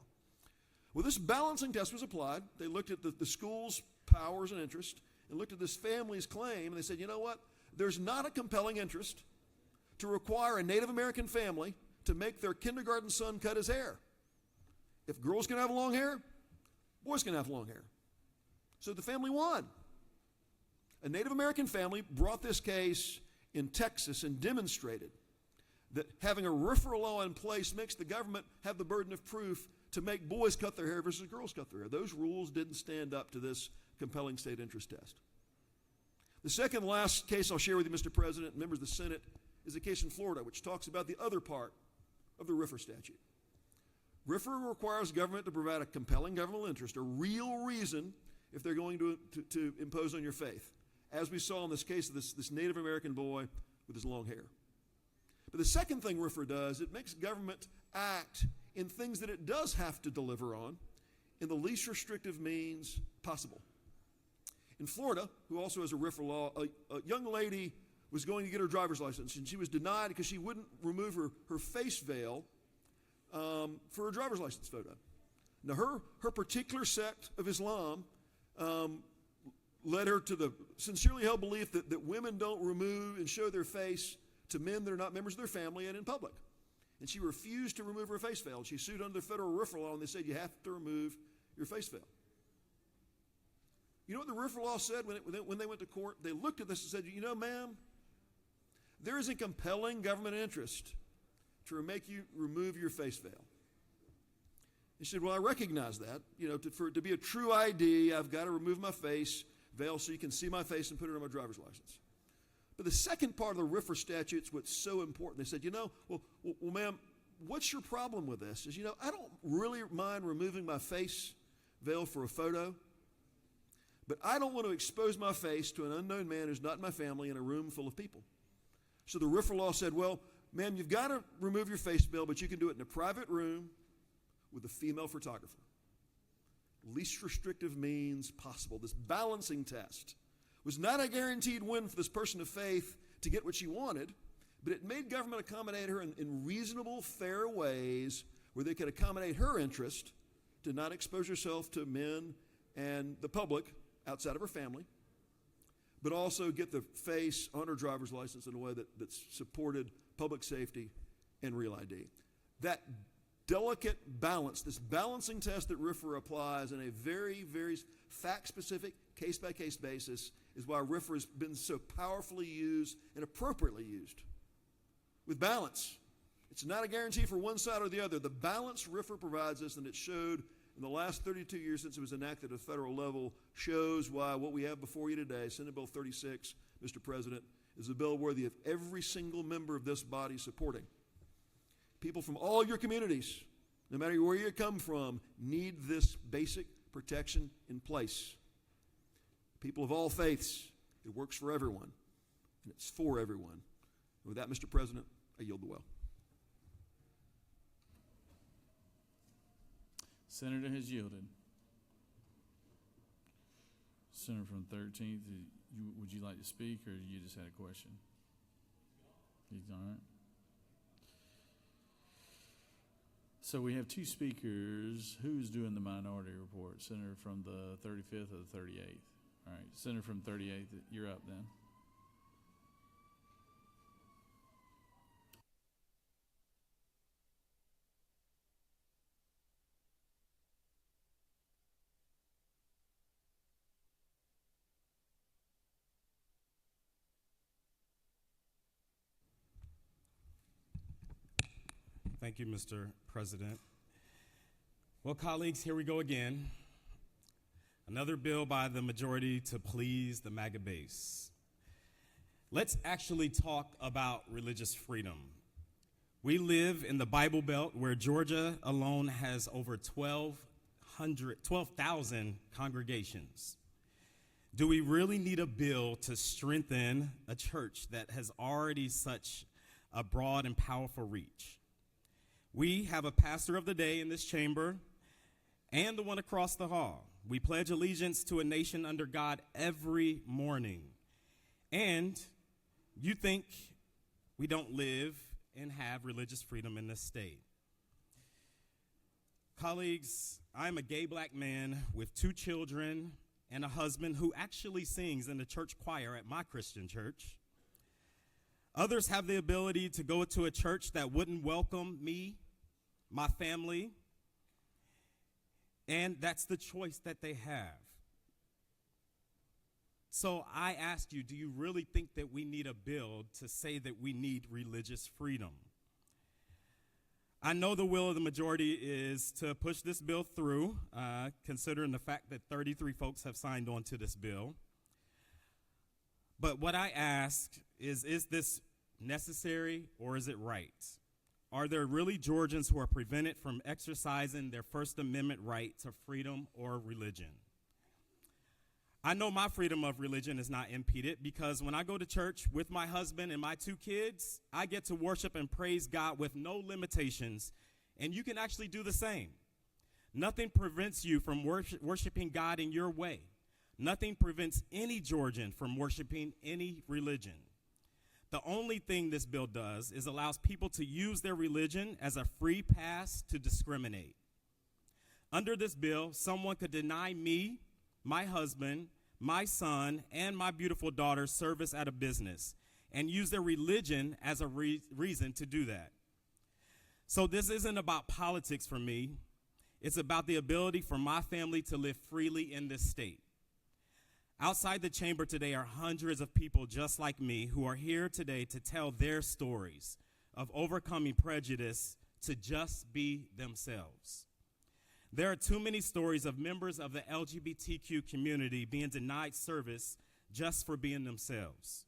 Well, this balancing test was applied. They looked at the school's powers and interest and looked at this family's claim, and they said, you know what? There's not a compelling interest to require a Native American family to make their kindergarten son cut his hair. If girls can have long hair, Boys can have long hair. So the family won. A Native American family brought this case in Texas and demonstrated that having a RFRA law in place makes the government have the burden of proof to make boys cut their hair versus girls cut their hair. Those rules didn't stand up to this compelling state interest test. The second last case I'll share with you, Mr. President, and members of the Senate, is a case in Florida which talks about the other part of the RFRA statute. RFRA requires government to provide a compelling governmental interest, a real reason if they're going to impose on your faith, as we saw in this case of this Native American boy with his long hair. But the second thing RFRA does, it makes government act in things that it does have to deliver on in the least restrictive means possible. In Florida, who also has a RFRA law, a young lady was going to get her driver's license, and she was denied because she wouldn't remove her face veil for her driver's license photo. Now, her particular sect of Islam led her to the sincerely held belief that women don't remove and show their face to men that are not members of their family and in public. And she refused to remove her face veil. She sued under the federal RFRA law, and they said you have to remove your face veil. You know what the RFRA law said when they went to court? They looked at this and said, you know, ma'am, there is a compelling government interest to make you remove your face veil. He said, well, I recognize that. You know, for it to be a true ID, I've got to remove my face veil so you can see my face and put it on my driver's license. But the second part of the RFRA statute is what's so important. They said, you know, well, ma'am, what's your problem with this? Is, you know, I don't really mind removing my face veil for a photo, but I don't want to expose my face to an unknown man who's not in my family in a room full of people. So the RFRA law said, well, ma'am, you've got to remove your face veil, but you can do it in a private room with a female photographer. Least restrictive means possible. This balancing test was not a guaranteed win for this person of faith to get what she wanted, but it made government accommodate her in reasonable, fair ways where they could accommodate her interest to not expose herself to men and the public outside of her family, but also get the face on her driver's license in a way that supported public safety and real ID. That delicate balance, this balancing test that RFRA applies in a very, very fact-specific, case-by-case basis, is why RFRA has been so powerfully used and appropriately used. With balance, it's not a guarantee for one side or the other. The balance RFRA provides us, and it showed in the last 32 years since it was enacted at a federal level, shows why what we have before you today, Senate Bill 36, Mr. President, is a bill worthy of every single member of this body supporting. People from all your communities, no matter where you come from, need this basic protection in place. People of all faiths, it works for everyone, and it's for everyone. And with that, Mr. President, I yield the well. Senator has yielded. Senator from 13th, would you like to speak, or you just had a question? He's all right. So we have two speakers. Who's doing the minority report? Senator from the 35th or the 38th? All right, Senator from 38th, you're up then. Thank you, Mr. President. Well, colleagues, here we go again. Another bill by the majority to please the MAGA base. Let's actually talk about religious freedom. We live in the Bible Belt, where Georgia alone has over 12,000 congregations. Do we really need a bill to strengthen a church that has already such a broad and powerful reach? We have a pastor of the day in this chamber and the one across the hall. We pledge allegiance to a nation under God every morning. And you think we don't live and have religious freedom in this state. Colleagues, I'm a gay black man with 2 children and a husband who actually sings in the church choir at my Christian church. Others have the ability to go to a church that wouldn't welcome me, my family, And that's the choice that they have. So I ask you, do you really think that we need a bill to say that we need religious freedom? I know the will of the majority is to push this bill through, considering the fact that 33 folks have signed on to this bill. But what I ask is this necessary or is it right? Are there really Georgians who are prevented from exercising their First Amendment right to freedom or religion? I know my freedom of religion is not impeded because when I go to church with my husband and my 2 kids, I get to worship and praise God with no limitations, and you can actually do the same. Nothing prevents you from worshiping God in your way. Nothing prevents any Georgian from worshiping any religion. The only thing this bill does is allows people to use their religion as a free pass to discriminate. Under this bill, someone could deny me, my husband, my son, and my beautiful daughter service at a business and use their religion as a reason to do that. So this isn't about politics for me. It's about the ability for my family to live freely in this state. Outside the chamber today are hundreds of people just like me who are here today to tell their stories of overcoming prejudice to just be themselves. There are too many stories of members of the LGBTQ community being denied service just for being themselves.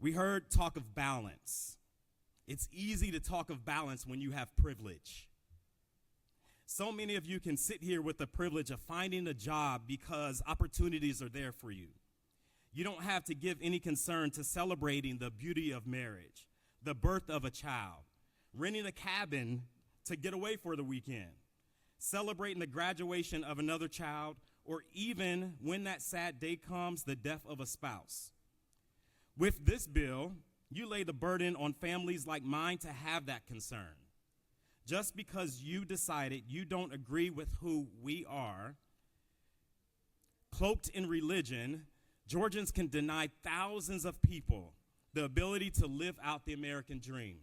We heard talk of balance. It's easy to talk of balance when you have privilege. So many of you can sit here with the privilege of finding a job because opportunities are there for you. You don't have to give any concern to celebrating the beauty of marriage, the birth of a child, renting a cabin to get away for the weekend, celebrating the graduation of another child, or even, when that sad day comes, the death of a spouse. With this bill, you lay the burden on families like mine to have that concern. Just because you decided you don't agree with who we are, cloaked in religion, Georgians can deny thousands of people the ability to live out the American dream.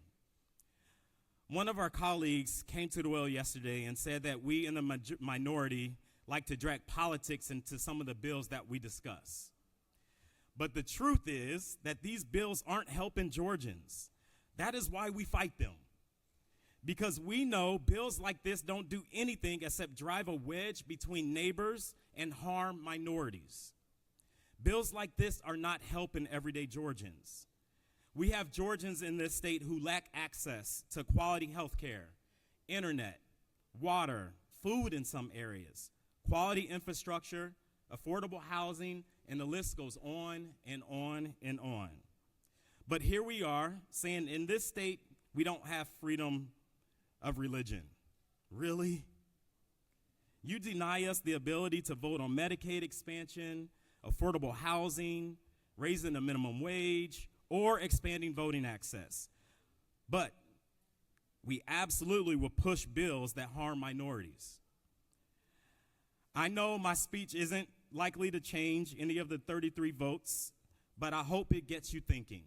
One of our colleagues came to the well yesterday and said that we in the minority like to drag politics into some of the bills that we discuss. But the truth is that these bills aren't helping Georgians. That is why we fight them. Because we know bills like this don't do anything except drive a wedge between neighbors and harm minorities. Bills like this are not helping everyday Georgians. We have Georgians in this state who lack access to quality health care, internet, water, food in some areas, quality infrastructure, affordable housing, and the list goes on and on and on. But here we are saying in this state we don't have freedom of religion. Really? You deny us the ability to vote on Medicaid expansion, affordable housing, raising the minimum wage, or expanding voting access. But we absolutely will push bills that harm minorities. I know my speech isn't likely to change any of the 33 votes, but I hope it gets you thinking.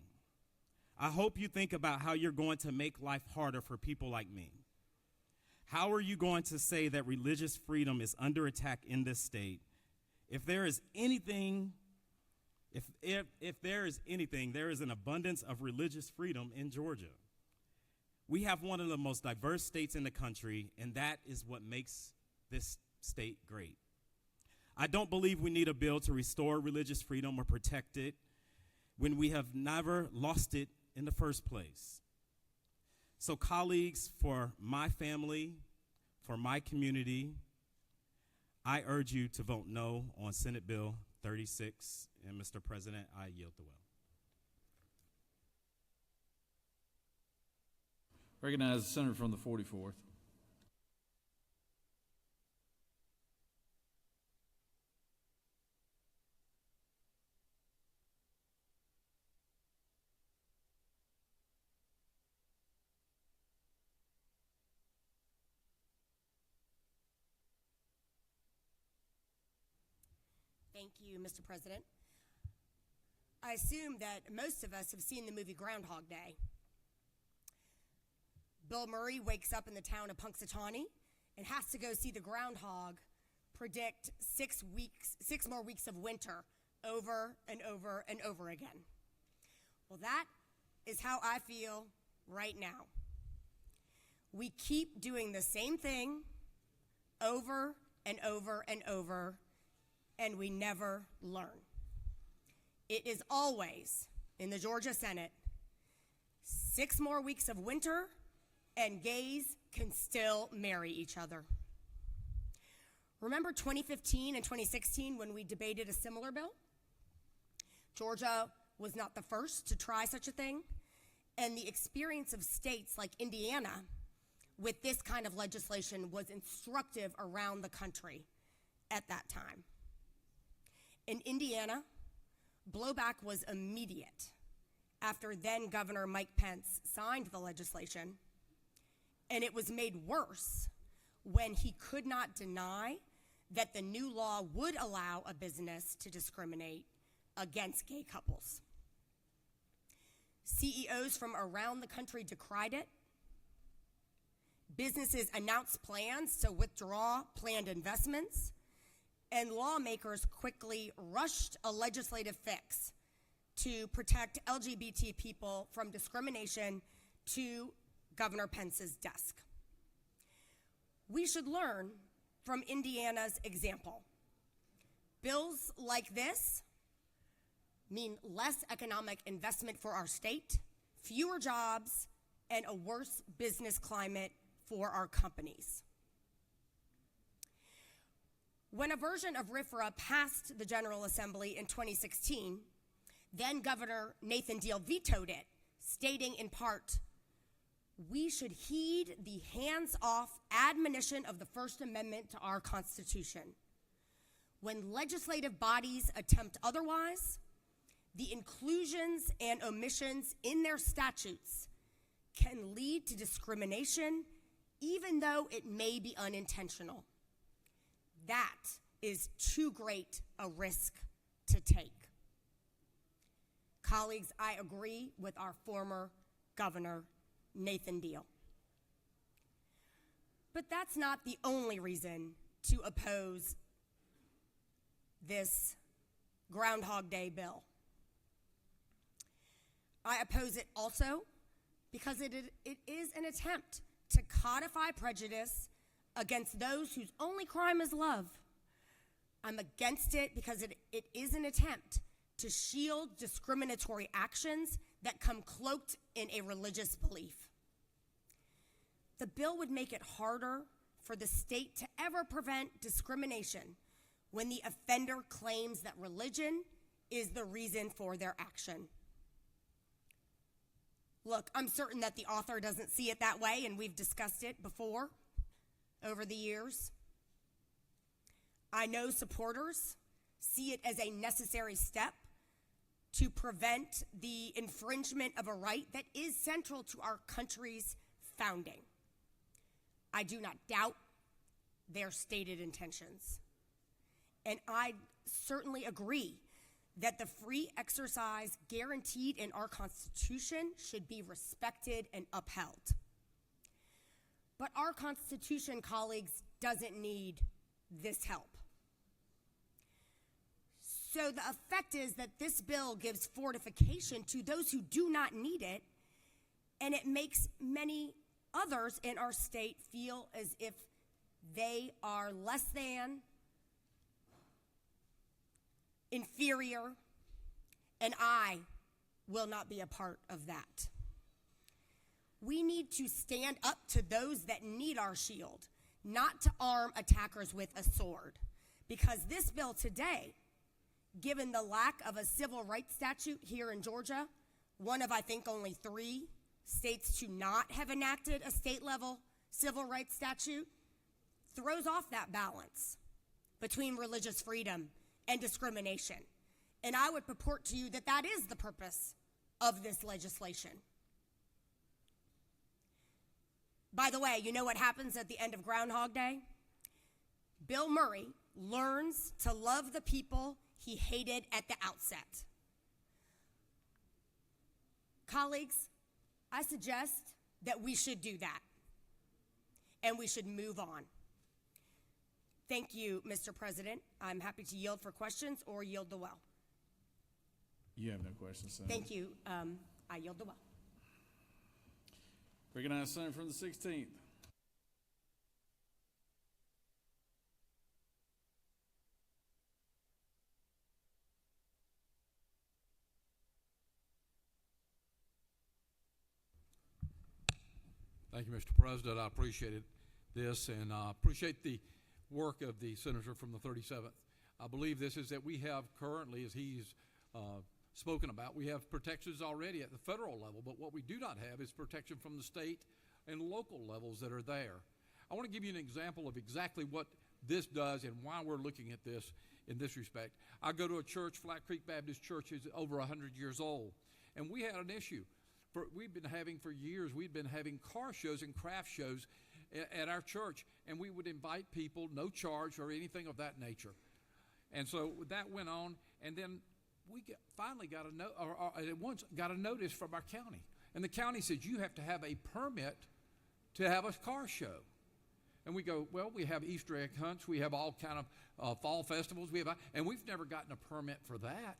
I hope you think about how you're going to make life harder for people like me. How are you going to say that religious freedom is under attack in this state if there is anything, if there is anything, there is an abundance of religious freedom in Georgia. We have one of the most diverse states in the country, and that is what makes this state great. I don't believe we need a bill to restore religious freedom or protect it when we have never lost it in the first place. So colleagues, for my family, for my community, I urge you to vote no on Senate Bill 36. And Mr. President, I yield the will. Recognize the senator from the 44th. Thank you, Mr. President. I assume that most of us have seen the movie Groundhog Day. Bill Murray wakes up in the town of Punxsutawney, and has to go see the groundhog predict 6 more weeks of winter over and over and over again. Well, that is how I feel right now. We keep doing the same thing over and over and over, and we never learn. It is always, in the Georgia Senate, 6 more weeks of winter, and gays can still marry each other. Remember 2015 and 2016 when we debated a similar bill? Georgia was not the first to try such a thing, and the experience of states like Indiana with this kind of legislation was instructive around the country at that time. In Indiana, blowback was immediate after then Governor Mike Pence signed the legislation, and it was made worse when he could not deny that the new law would allow a business to discriminate against gay couples. CEOs from around the country decried it. Businesses announced plans to withdraw planned investments, and lawmakers quickly rushed a legislative fix to protect LGBT people from discrimination to Governor Pence's desk. We should learn from Indiana's example. Bills like this mean less economic investment for our state, fewer jobs, and a worse business climate for our companies. When a version of RFRA passed the General Assembly in 2016, then Governor Nathan Deal vetoed it, stating in part, "We should heed the hands-off admonition of the First Amendment to our Constitution. When legislative bodies attempt otherwise, the inclusions and omissions in their statutes can lead to discrimination, even though it may be unintentional. That is too great a risk to take." Colleagues, I agree with our former Governor Nathan Deal. But that's not the only reason to oppose this Groundhog Day bill. I oppose it also because it is an attempt to codify prejudice against those whose only crime is love. I'm against it because it is an attempt to shield discriminatory actions that come cloaked in a religious belief. The bill would make it harder for the state to ever prevent discrimination when the offender claims that religion is the reason for their action. Look, I'm certain that the author doesn't see it that way, and we've discussed it before over the years. I know supporters see it as a necessary step to prevent the infringement of a right that is central to our country's founding. I do not doubt their stated intentions. And I certainly agree that the free exercise guaranteed in our Constitution should be respected and upheld. But our Constitution, colleagues, doesn't need this help. So the effect is that this bill gives fortification to those who do not need it, and it makes many others in our state feel as if they are less than, inferior, and I will not be a part of that. We need to stand up to those that need our shield, not to arm attackers with a sword, because this bill today, given the lack of a civil rights statute here in Georgia, one of I think only 3 states to not have enacted a state-level civil rights statute, throws off that balance between religious freedom and discrimination. And I would purport to you that that is the purpose of this legislation. By the way, you know what happens at the end of Groundhog Day? Bill Murray learns to love the people he hated at the outset. Colleagues, I suggest that we should do that, and we should move on. Thank you, Mr. President. I'm happy to yield for questions or yield the well. You have no questions, Senator. Thank you. I yield the well. Recognize Senator from the 16th. Thank you, Mr. President. I appreciated this, and I appreciate the work of the senator from the 37th. I believe this is that we have currently, as he's spoken about, we have protections already at the federal level, but what we do not have is protection from the state and local levels that are there. I want to give you an example of exactly what this does and why we're looking at this in this respect. I go to a church, Flat Creek Baptist Church is over 100 years old, and we had an issue. We've been having for years, we've been having car shows and craft shows at our church, and we would invite people, no charge or anything of that nature. And so that went on, and then we finally got a notice from our county. And the county said, you have to have a permit to have a car show. And we go, well, we have Easter egg hunts, we have all kind of fall festivals, and we've never gotten a permit for that.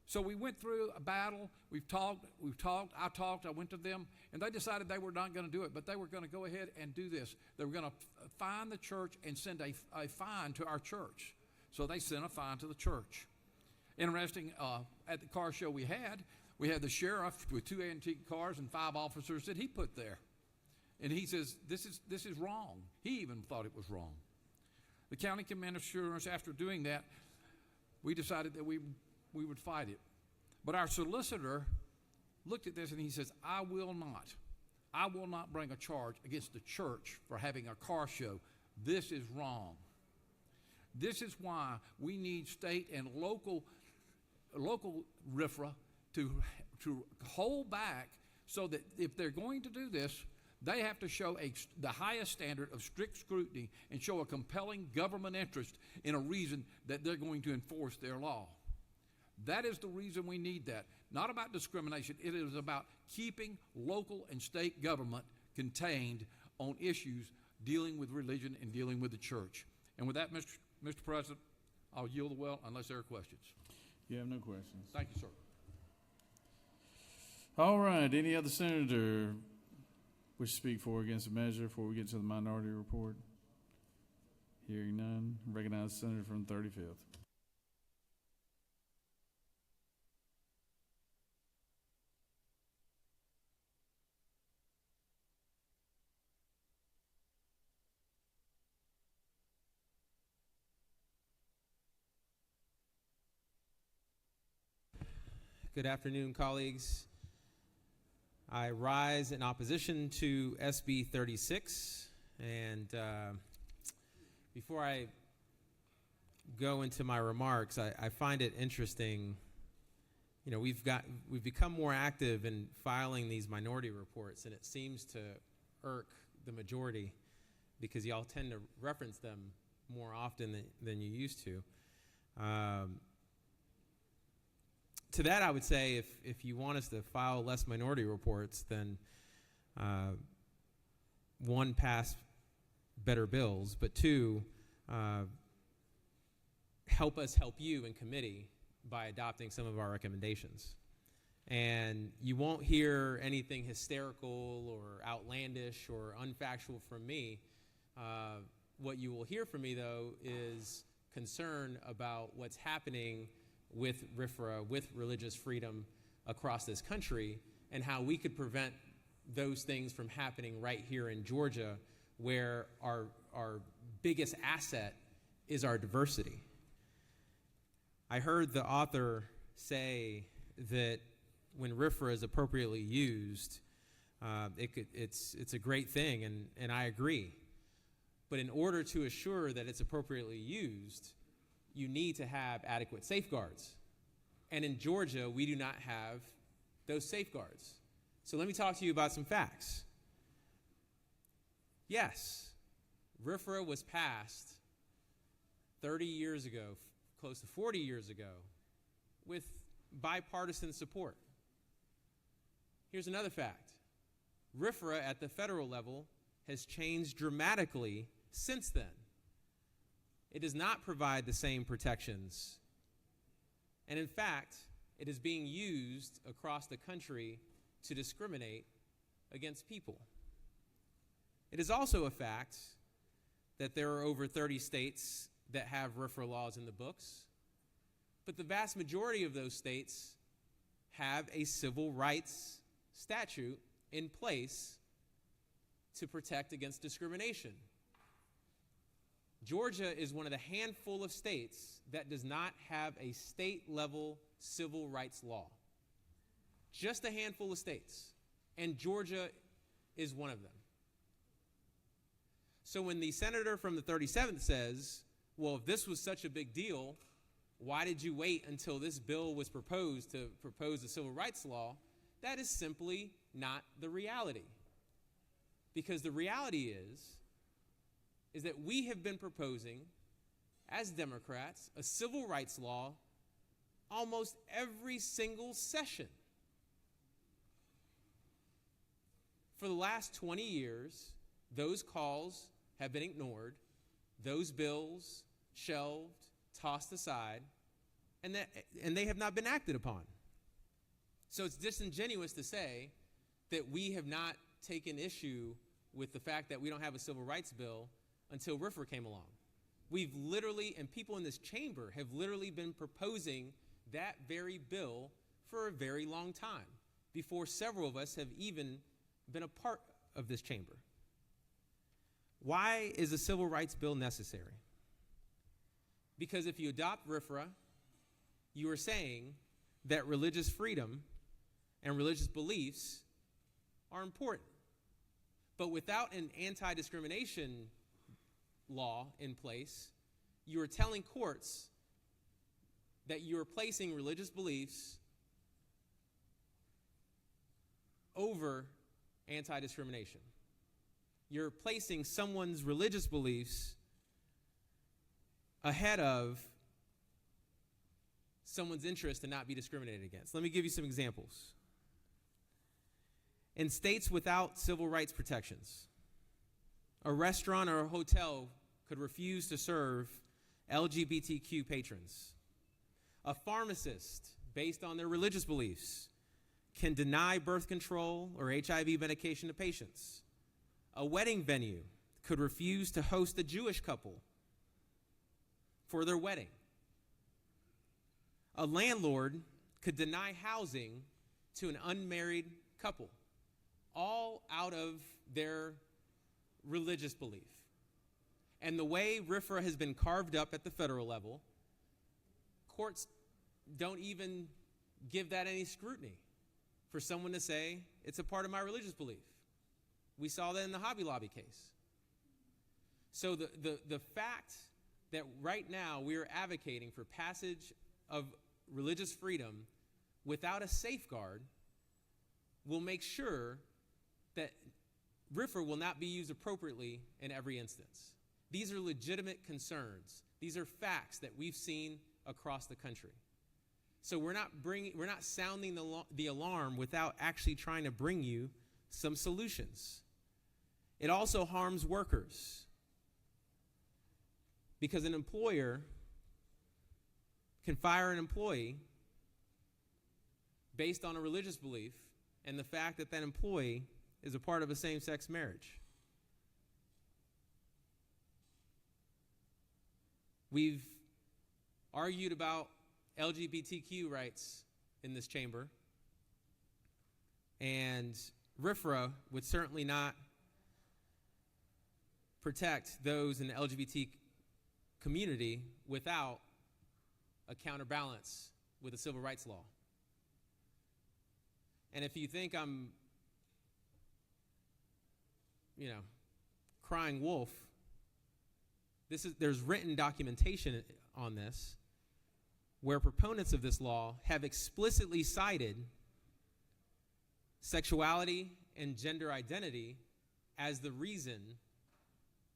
So we went through a battle, we've talked, I went to them, and they decided they were not going to do it, but they were going to go ahead and do this. They were going to fine the church and send a fine to our church. So they sent a fine to the church. Interesting, at the car show we had the sheriff with 2 antique cars and 5 officers that he put there. And he says, this is wrong. He even thought it was wrong. The county commissioners, after doing that, we decided that we would fight it. But our solicitor looked at this and he says, I will not bring a charge against the church for having a car show. This is wrong. This is why we need state and local RFRA to hold back, so that if they're going to do this, they have to show the highest standard of strict scrutiny and show a compelling government interest in a reason that they're going to enforce their law. That is the reason we need that. Not about discrimination. It is about keeping local and state government contained on issues dealing with religion and dealing with the church. And with that, Mr. President, I'll yield the well unless there are questions. You have no questions. Thank you, sir. All right. Any other senator wish to speak for or against the measure before we get to the minority report? Hearing none, recognize the senator from the 35th. Good afternoon, colleagues. I rise in opposition to SB 36, and before I go into my remarks, I find it interesting. You know, we've become more active in filing these minority reports, and it seems to irk the majority because y'all tend to reference them more often than you used to. To that, I would say if you want us to file less minority reports, then one, pass better bills, but two, help us help you in committee by adopting some of our recommendations. And you won't hear anything hysterical or outlandish or unfactual from me. What you will hear from me, though, is concern about what's happening with RFRA, with religious freedom across this country, and how we could prevent those things from happening right here in Georgia, where our biggest asset is our diversity. I heard the author say that when RFRA is appropriately used, it's a great thing, and I agree. But in order to assure that it's appropriately used, you need to have adequate safeguards. And in Georgia, we do not have those safeguards. So let me talk to you about some facts. Yes, RFRA was passed 30 years ago, close to 40 years ago, with bipartisan support. Here's another fact. RFRA at the federal level has changed dramatically since then. It does not provide the same protections. And in fact, it is being used across the country to discriminate against people. It is also a fact that there are over 30 states that have RFRA laws in the books, but the vast majority of those states have a civil rights statute in place to protect against discrimination. Georgia is one of the handful of states that does not have a state-level civil rights law. Just a handful of states, and Georgia is one of them. So when the senator from the 37th says, well, if this was such a big deal, why did you wait until this bill was proposed to propose a civil rights law? That is simply not the reality. Because the reality is that we have been proposing, as Democrats, a civil rights law almost every single session. For the last 20 years, those calls have been ignored, those bills shelved, tossed aside, and they have not been acted upon. So it's disingenuous to say that we have not taken issue with the fact that we don't have a civil rights bill until RFRA came along. We've literally, and people in this chamber have literally been proposing that very bill for a very long time, before several of us have even been a part of this chamber. Why is a civil rights bill necessary? Because if you adopt RFRA, you are saying that religious freedom and religious beliefs are important. But without an anti-discrimination law in place, you are telling courts that you are placing religious beliefs over anti-discrimination. You're placing someone's religious beliefs ahead of someone's interest to not be discriminated against. Let me give you some examples. In states without civil rights protections, a restaurant or a hotel could refuse to serve LGBTQ patrons. A pharmacist, based on their religious beliefs, can deny birth control or HIV medication to patients. A wedding venue could refuse to host a Jewish couple for their wedding. A landlord could deny housing to an unmarried couple, all out of their religious belief. And the way RFRA has been carved up at the federal level, courts don't even give that any scrutiny for someone to say, it's a part of my religious belief. We saw that in the Hobby Lobby case. So the fact that right now we are advocating for passage of religious freedom without a safeguard will make sure that RFRA will not be used appropriately in every instance. These are legitimate concerns. These are facts that we've seen across the country. So we're not sounding the alarm without actually trying to bring you some solutions. It also harms workers, because an employer can fire an employee based on a religious belief and the fact that that employee is a part of a same-sex marriage. We've argued about LGBTQ rights in this chamber, and RFRA would certainly not protect those in the LGBT community without a counterbalance with a civil rights law. And if you think I'm, crying wolf, there's written documentation on this where proponents of this law have explicitly cited sexuality and gender identity as the reason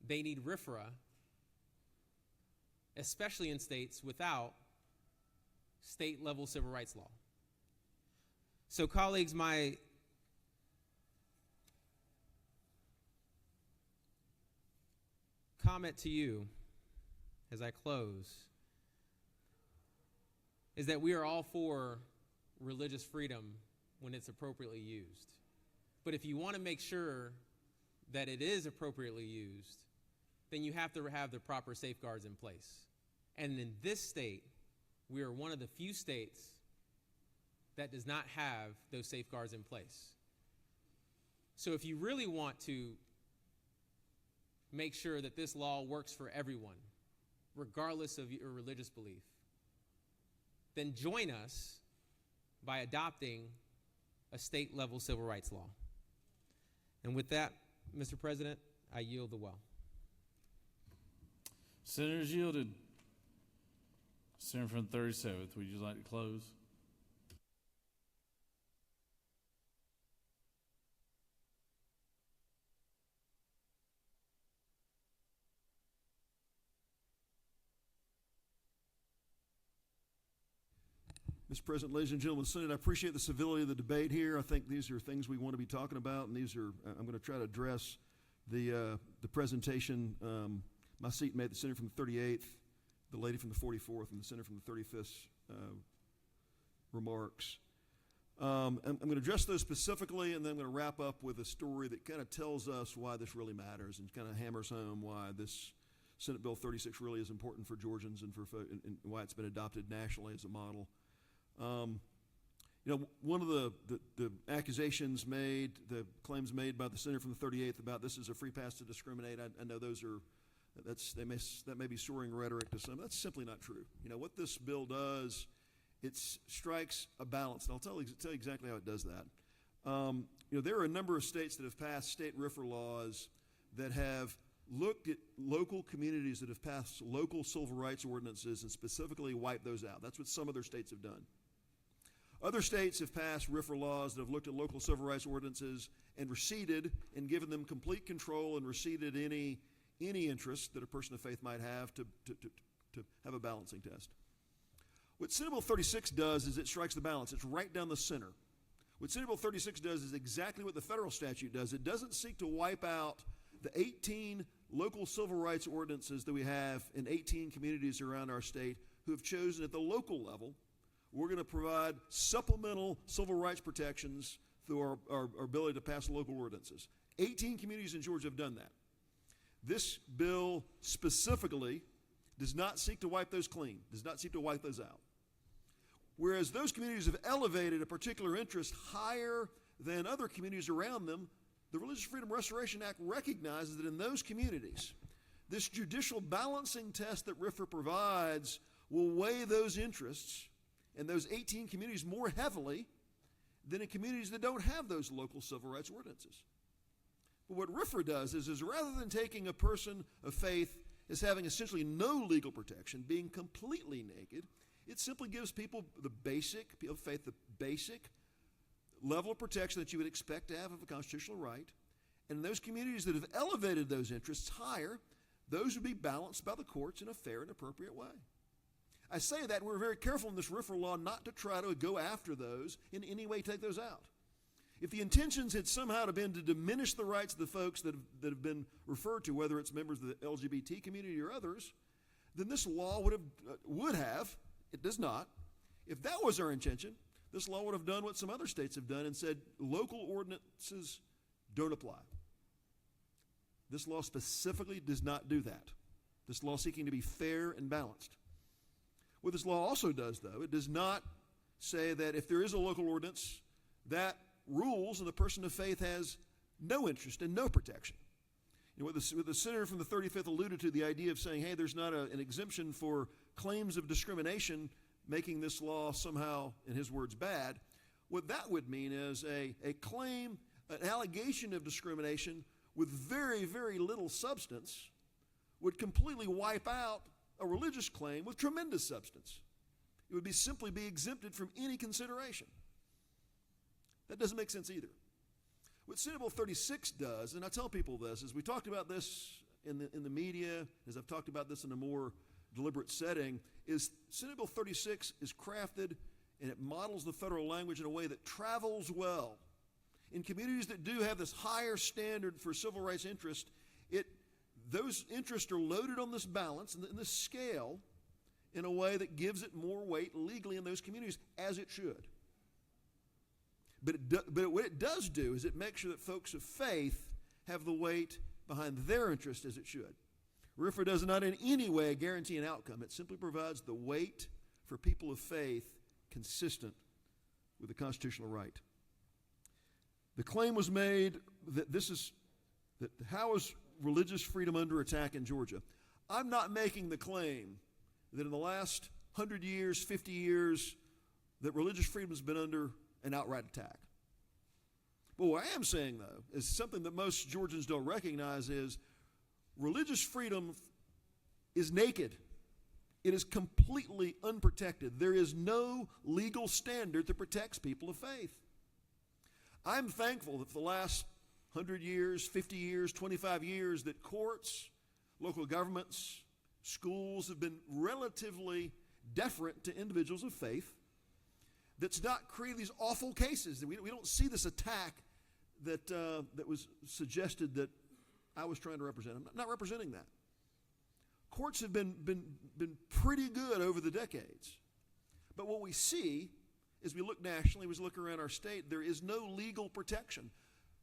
they need RFRA, especially in states without state-level civil rights law. So, colleagues, my comment to you as I close, is that we are all for religious freedom when it's appropriately used. But if you want to make sure that it is appropriately used, then you have to have the proper safeguards in place. And in this state, we are one of the few states that does not have those safeguards in place. So if you really want to make sure that this law works for everyone, regardless of your religious belief, then join us by adopting a state-level civil rights law. And with that, Mr. President, I yield the well. Senators yielded. Senator from the 37th, would you like to close? Mr. President, ladies and gentlemen of the Senate, I appreciate the civility of the debate here. I think these are things we want to be talking about, and these are, I'm going to try to address the presentation my seatmate, the senator from the 38th, the lady from the 44th, and the senator from the 35th remarks. I'm going to address those specifically, and then I'm going to wrap up with a story that kind of tells us why this really matters and kind of hammers home why this Senate Bill 36 really is important for Georgians and and why it's been adopted nationally as a model. You know, one of the accusations made, the claims made by the senator from the 38th about this is a free pass to discriminate, I know those are, that may be soaring rhetoric to some. That's simply not true. You know, what this bill does, it strikes a balance, and I'll tell you exactly how it does that. You know, there are a number of states that have passed state RFRA laws that have looked at local communities that have passed local civil rights ordinances and specifically wiped those out. That's what some other states have done. Other states have passed RFRA laws that have looked at local civil rights ordinances and receded and given them complete control and receded any interest that a person of faith might have to have a balancing test. What Senate Bill 36 does is it strikes the balance. It's right down the center. What Senate Bill 36 does is exactly what the federal statute does. It doesn't seek to wipe out the 18 local civil rights ordinances that we have in 18 communities around our state who have chosen at the local level, we're going to provide supplemental civil rights protections through our ability to pass local ordinances. 18 communities in Georgia have done that. This bill specifically does not seek to wipe those clean, does not seek to wipe those out. Whereas those communities have elevated a particular interest higher than other communities around them, the Religious Freedom Restoration Act recognizes that in those communities, this judicial balancing test that RFRA provides will weigh those interests in those 18 communities more heavily than in communities that don't have those local civil rights ordinances. But what RFRA does is rather than taking a person of faith as having essentially no legal protection, being completely naked, it simply gives people of faith, the basic level of protection that you would expect to have of a constitutional right. And in those communities that have elevated those interests higher, those would be balanced by the courts in a fair and appropriate way. I say that we're very careful in this RFRA law not to try to go after those in any way, take those out. If the intentions had somehow been to diminish the rights of the folks that have been referred to, whether it's members of the LGBT community or others, then this law would have, it does not. If that was our intention, this law would have done what some other states have done and said local ordinances don't apply. This law specifically does not do that. This law is seeking to be fair and balanced. What this law also does, though, it does not say that if there is a local ordinance, that rules and the person of faith has no interest and no protection. You know, what the senator from the 35th alluded to, the idea of saying, hey, there's not an exemption for claims of discrimination, making this law somehow, in his words, bad. What that would mean is a claim, an allegation of discrimination with very, very little substance would completely wipe out a religious claim with tremendous substance. It would simply be exempted from any consideration. That doesn't make sense either. What Senate Bill 36 does, and I tell people this, as we talked about this in the media, as I've talked about this in a more deliberate setting, is Senate Bill 36 is crafted and it models the federal language in a way that travels well. In communities that do have this higher standard for civil rights interest, those interests are loaded on this balance and this scale in a way that gives it more weight legally in those communities, as it should. But what it does do is it makes sure that folks of faith have the weight behind their interest as it should. RFRA does not in any way guarantee an outcome. It simply provides the weight for people of faith consistent with the constitutional right. The claim was made that how is religious freedom under attack in Georgia? I'm not making the claim that in the last 100 years, 50 years, that religious freedom has been under an outright attack. But what I am saying, though, is something that most Georgians don't recognize is religious freedom is naked. It is completely unprotected. There is no legal standard that protects people of faith. I'm thankful that for the last 100 years, 50 years, 25 years, that courts, local governments, schools have been relatively deferent to individuals of faith. That's not created these awful cases. We don't see this attack that was suggested that I was trying to represent. I'm not representing that. Courts have been pretty good over the decades. But what we see, as we look nationally, as we look around our state, there is no legal protection.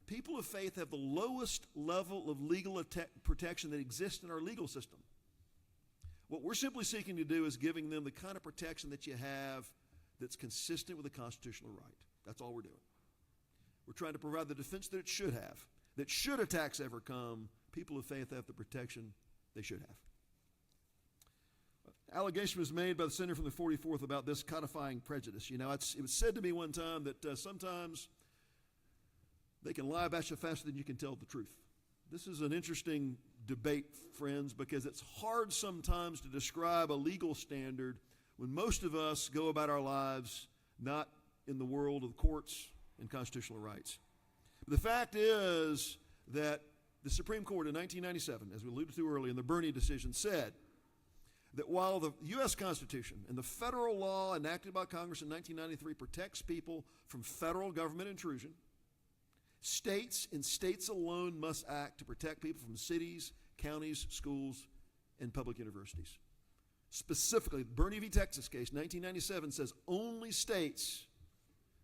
People of faith have the lowest level of legal protection that exists in our legal system. What we're simply seeking to do is giving them the kind of protection that you have that's consistent with the constitutional right. That's all we're doing. We're trying to provide the defense that it should have, that should attacks ever come, people of faith have the protection they should have. Allegation was made by the senator from the 44th about this codifying prejudice. You know, it was said to me one time that sometimes they can lie about you faster than you can tell the truth. This is an interesting debate, friends, because it's hard sometimes to describe a legal standard when most of us go about our lives not in the world of the courts and constitutional rights. But the fact is that the Supreme Court in 1997, as we alluded to earlier in the Bernie decision, said that while the U.S. Constitution and the federal law enacted by Congress in 1993 protects people from federal government intrusion, states and states alone must act to protect people from cities, counties, schools, and public universities. Specifically, the Bernie v. Texas case, 1997, says only states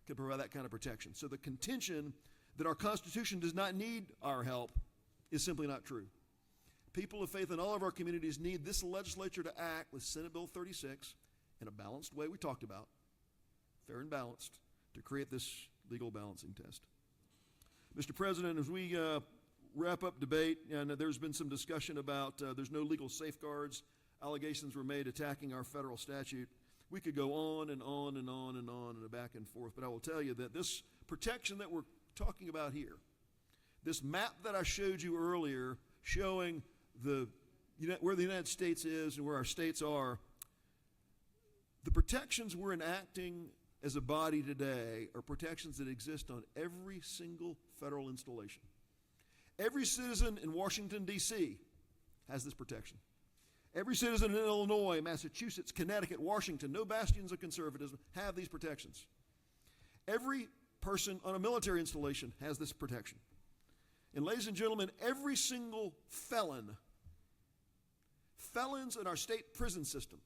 can provide that kind of protection. So the contention that our Constitution does not need our help is simply not true. People of faith in all of our communities need this legislature to act with Senate Bill 36 in a balanced way we talked about, fair and balanced, to create this legal balancing test. Mr. President, as we wrap up debate, and there's been some discussion about there's no legal safeguards, allegations were made attacking our federal statute. We could go on and on and on and on and back and forth, but I will tell you that this protection that we're talking about here, this map that I showed you earlier showing where the United States is and where our states are, the protections we're enacting as a body today are protections that exist on every single federal installation. Every citizen in Washington, D.C. has this protection. Every citizen in Illinois, Massachusetts, Connecticut, Washington, no bastions of conservatism, have these protections. Every person on a military installation has this protection. And ladies and gentlemen, every single felons in our state prison system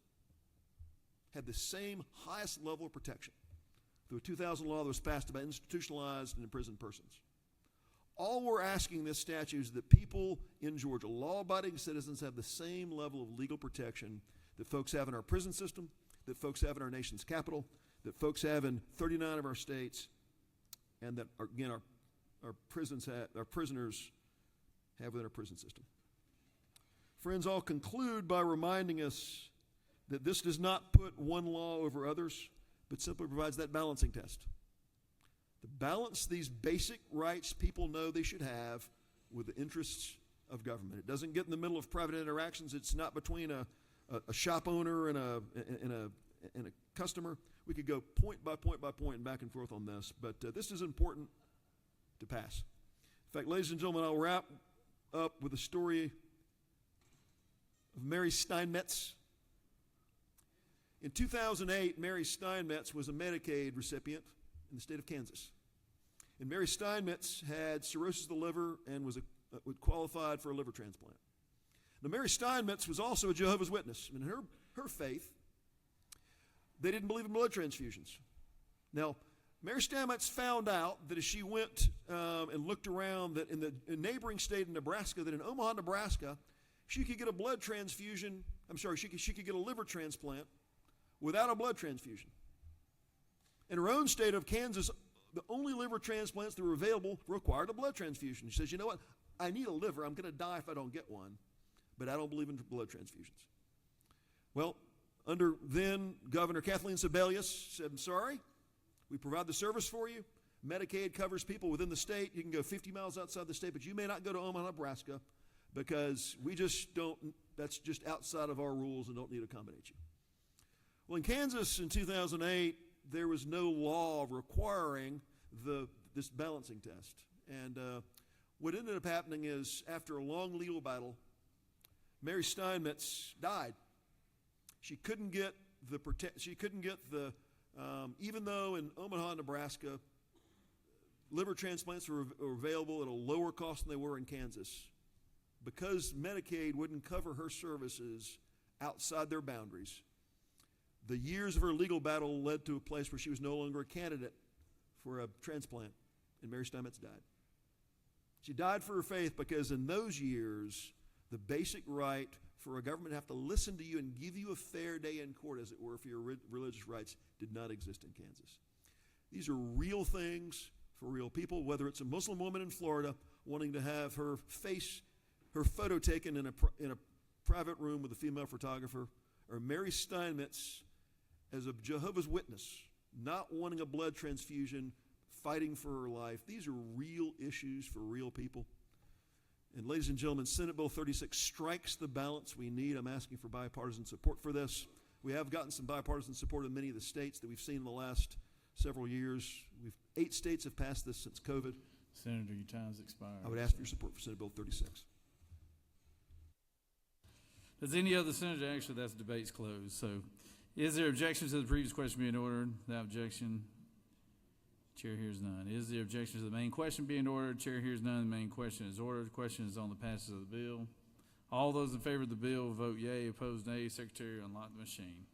had the same highest level of protection through a 2000 law that was passed about institutionalized and imprisoned persons. All we're asking in this statute is that people in Georgia, law-abiding citizens, have the same level of legal protection that folks have in our prison system, that folks have in our nation's capital, that folks have in 39 of our states, and that, again, our prisoners have within our prison system. Friends, I'll conclude by reminding us that this does not put one law over others, but simply provides that balancing test. To balance these basic rights people know they should have with the interests of government. It doesn't get in the middle of private interactions. It's not between a shop owner and a customer. We could go point by point by point and back and forth on this, but this is important to pass. In fact, ladies and gentlemen, I'll wrap up with a story of Mary Steinmetz. In 2008, Mary Steinmetz was a Medicaid recipient in the state of Kansas. And Mary Steinmetz had cirrhosis of the liver and was qualified for a liver transplant. Now, Mary Steinmetz was also a Jehovah's Witness. And in her faith, they didn't believe in blood transfusions. Now, Mary Steinmetz found out that as she went and looked around that in the neighboring state of Nebraska, that in Omaha, Nebraska, she could get a blood transfusion. I'm sorry, she could get a liver transplant without a blood transfusion. In her own state of Kansas, the only liver transplants that were available required a blood transfusion. She says, you know what? I need a liver. I'm going to die if I don't get one, but I don't believe in blood transfusions. Well, under then Governor Kathleen Sebelius said, I'm sorry, we provide the service for you. Medicaid covers people within the state. You can go 50 miles outside the state, but you may not go to Omaha, Nebraska, because we just don't, that's just outside of our rules and don't need to accommodate you. Well, in Kansas in 2008, there was no law requiring this balancing test. And what ended up happening is, after a long legal battle, Mary Steinmetz died. She couldn't get even though in Omaha, Nebraska, liver transplants were available at a lower cost than they were in Kansas, because Medicaid wouldn't cover her services outside their boundaries, the years of her legal battle led to a place where she was no longer a candidate for a transplant, and Mary Steinmetz died. She died for her faith because in those years, the basic right for a government to have to listen to you and give you a fair day in court, as it were, for your religious rights did not exist in Kansas. These are real things for real people, whether it's a Muslim woman in Florida wanting to have her photo taken in a private room with a female photographer, or Mary Steinmetz as a Jehovah's Witness, not wanting a blood transfusion, fighting for her life. These are real issues for real people. And ladies and gentlemen, Senate Bill 36 strikes the balance we need. I'm asking for bipartisan support for this. We have gotten some bipartisan support in many of the states that we've seen in the last several years. 8 states have passed this since COVID. Senator, your time's expired. I would ask for your support for Senate Bill 36. Does any other senator, actually that's debate's closed. So is there objection to the previous question being ordered? Without objection, chair hears none. Is there objection to the main question being ordered? Chair hears none. The main question is ordered. The question is on the passage of the bill. All those in favor of the bill vote yea. Opposed, nay. Secretary, unlock the machine.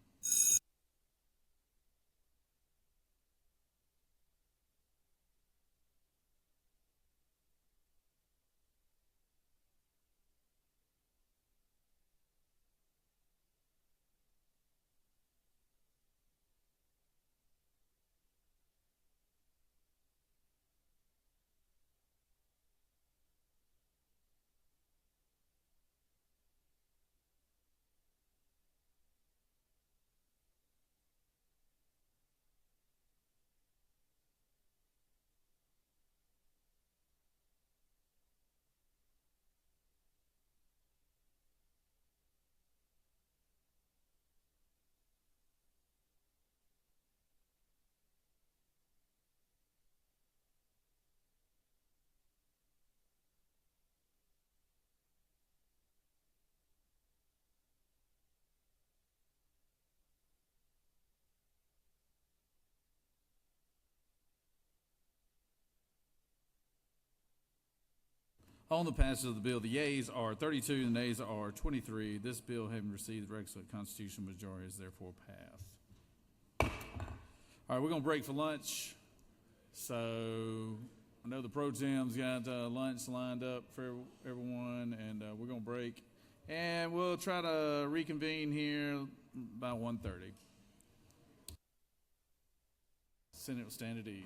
On the passage of the bill, the yeas are 32 and the nays are 23. This bill, having received the requisite constitutional majority, is therefore passed. All right, we're going to break for lunch. So I know the pro tem's got lunch lined up for everyone, and we're going to break. And we'll try to reconvene here by 1:30. Senate will stand at ease.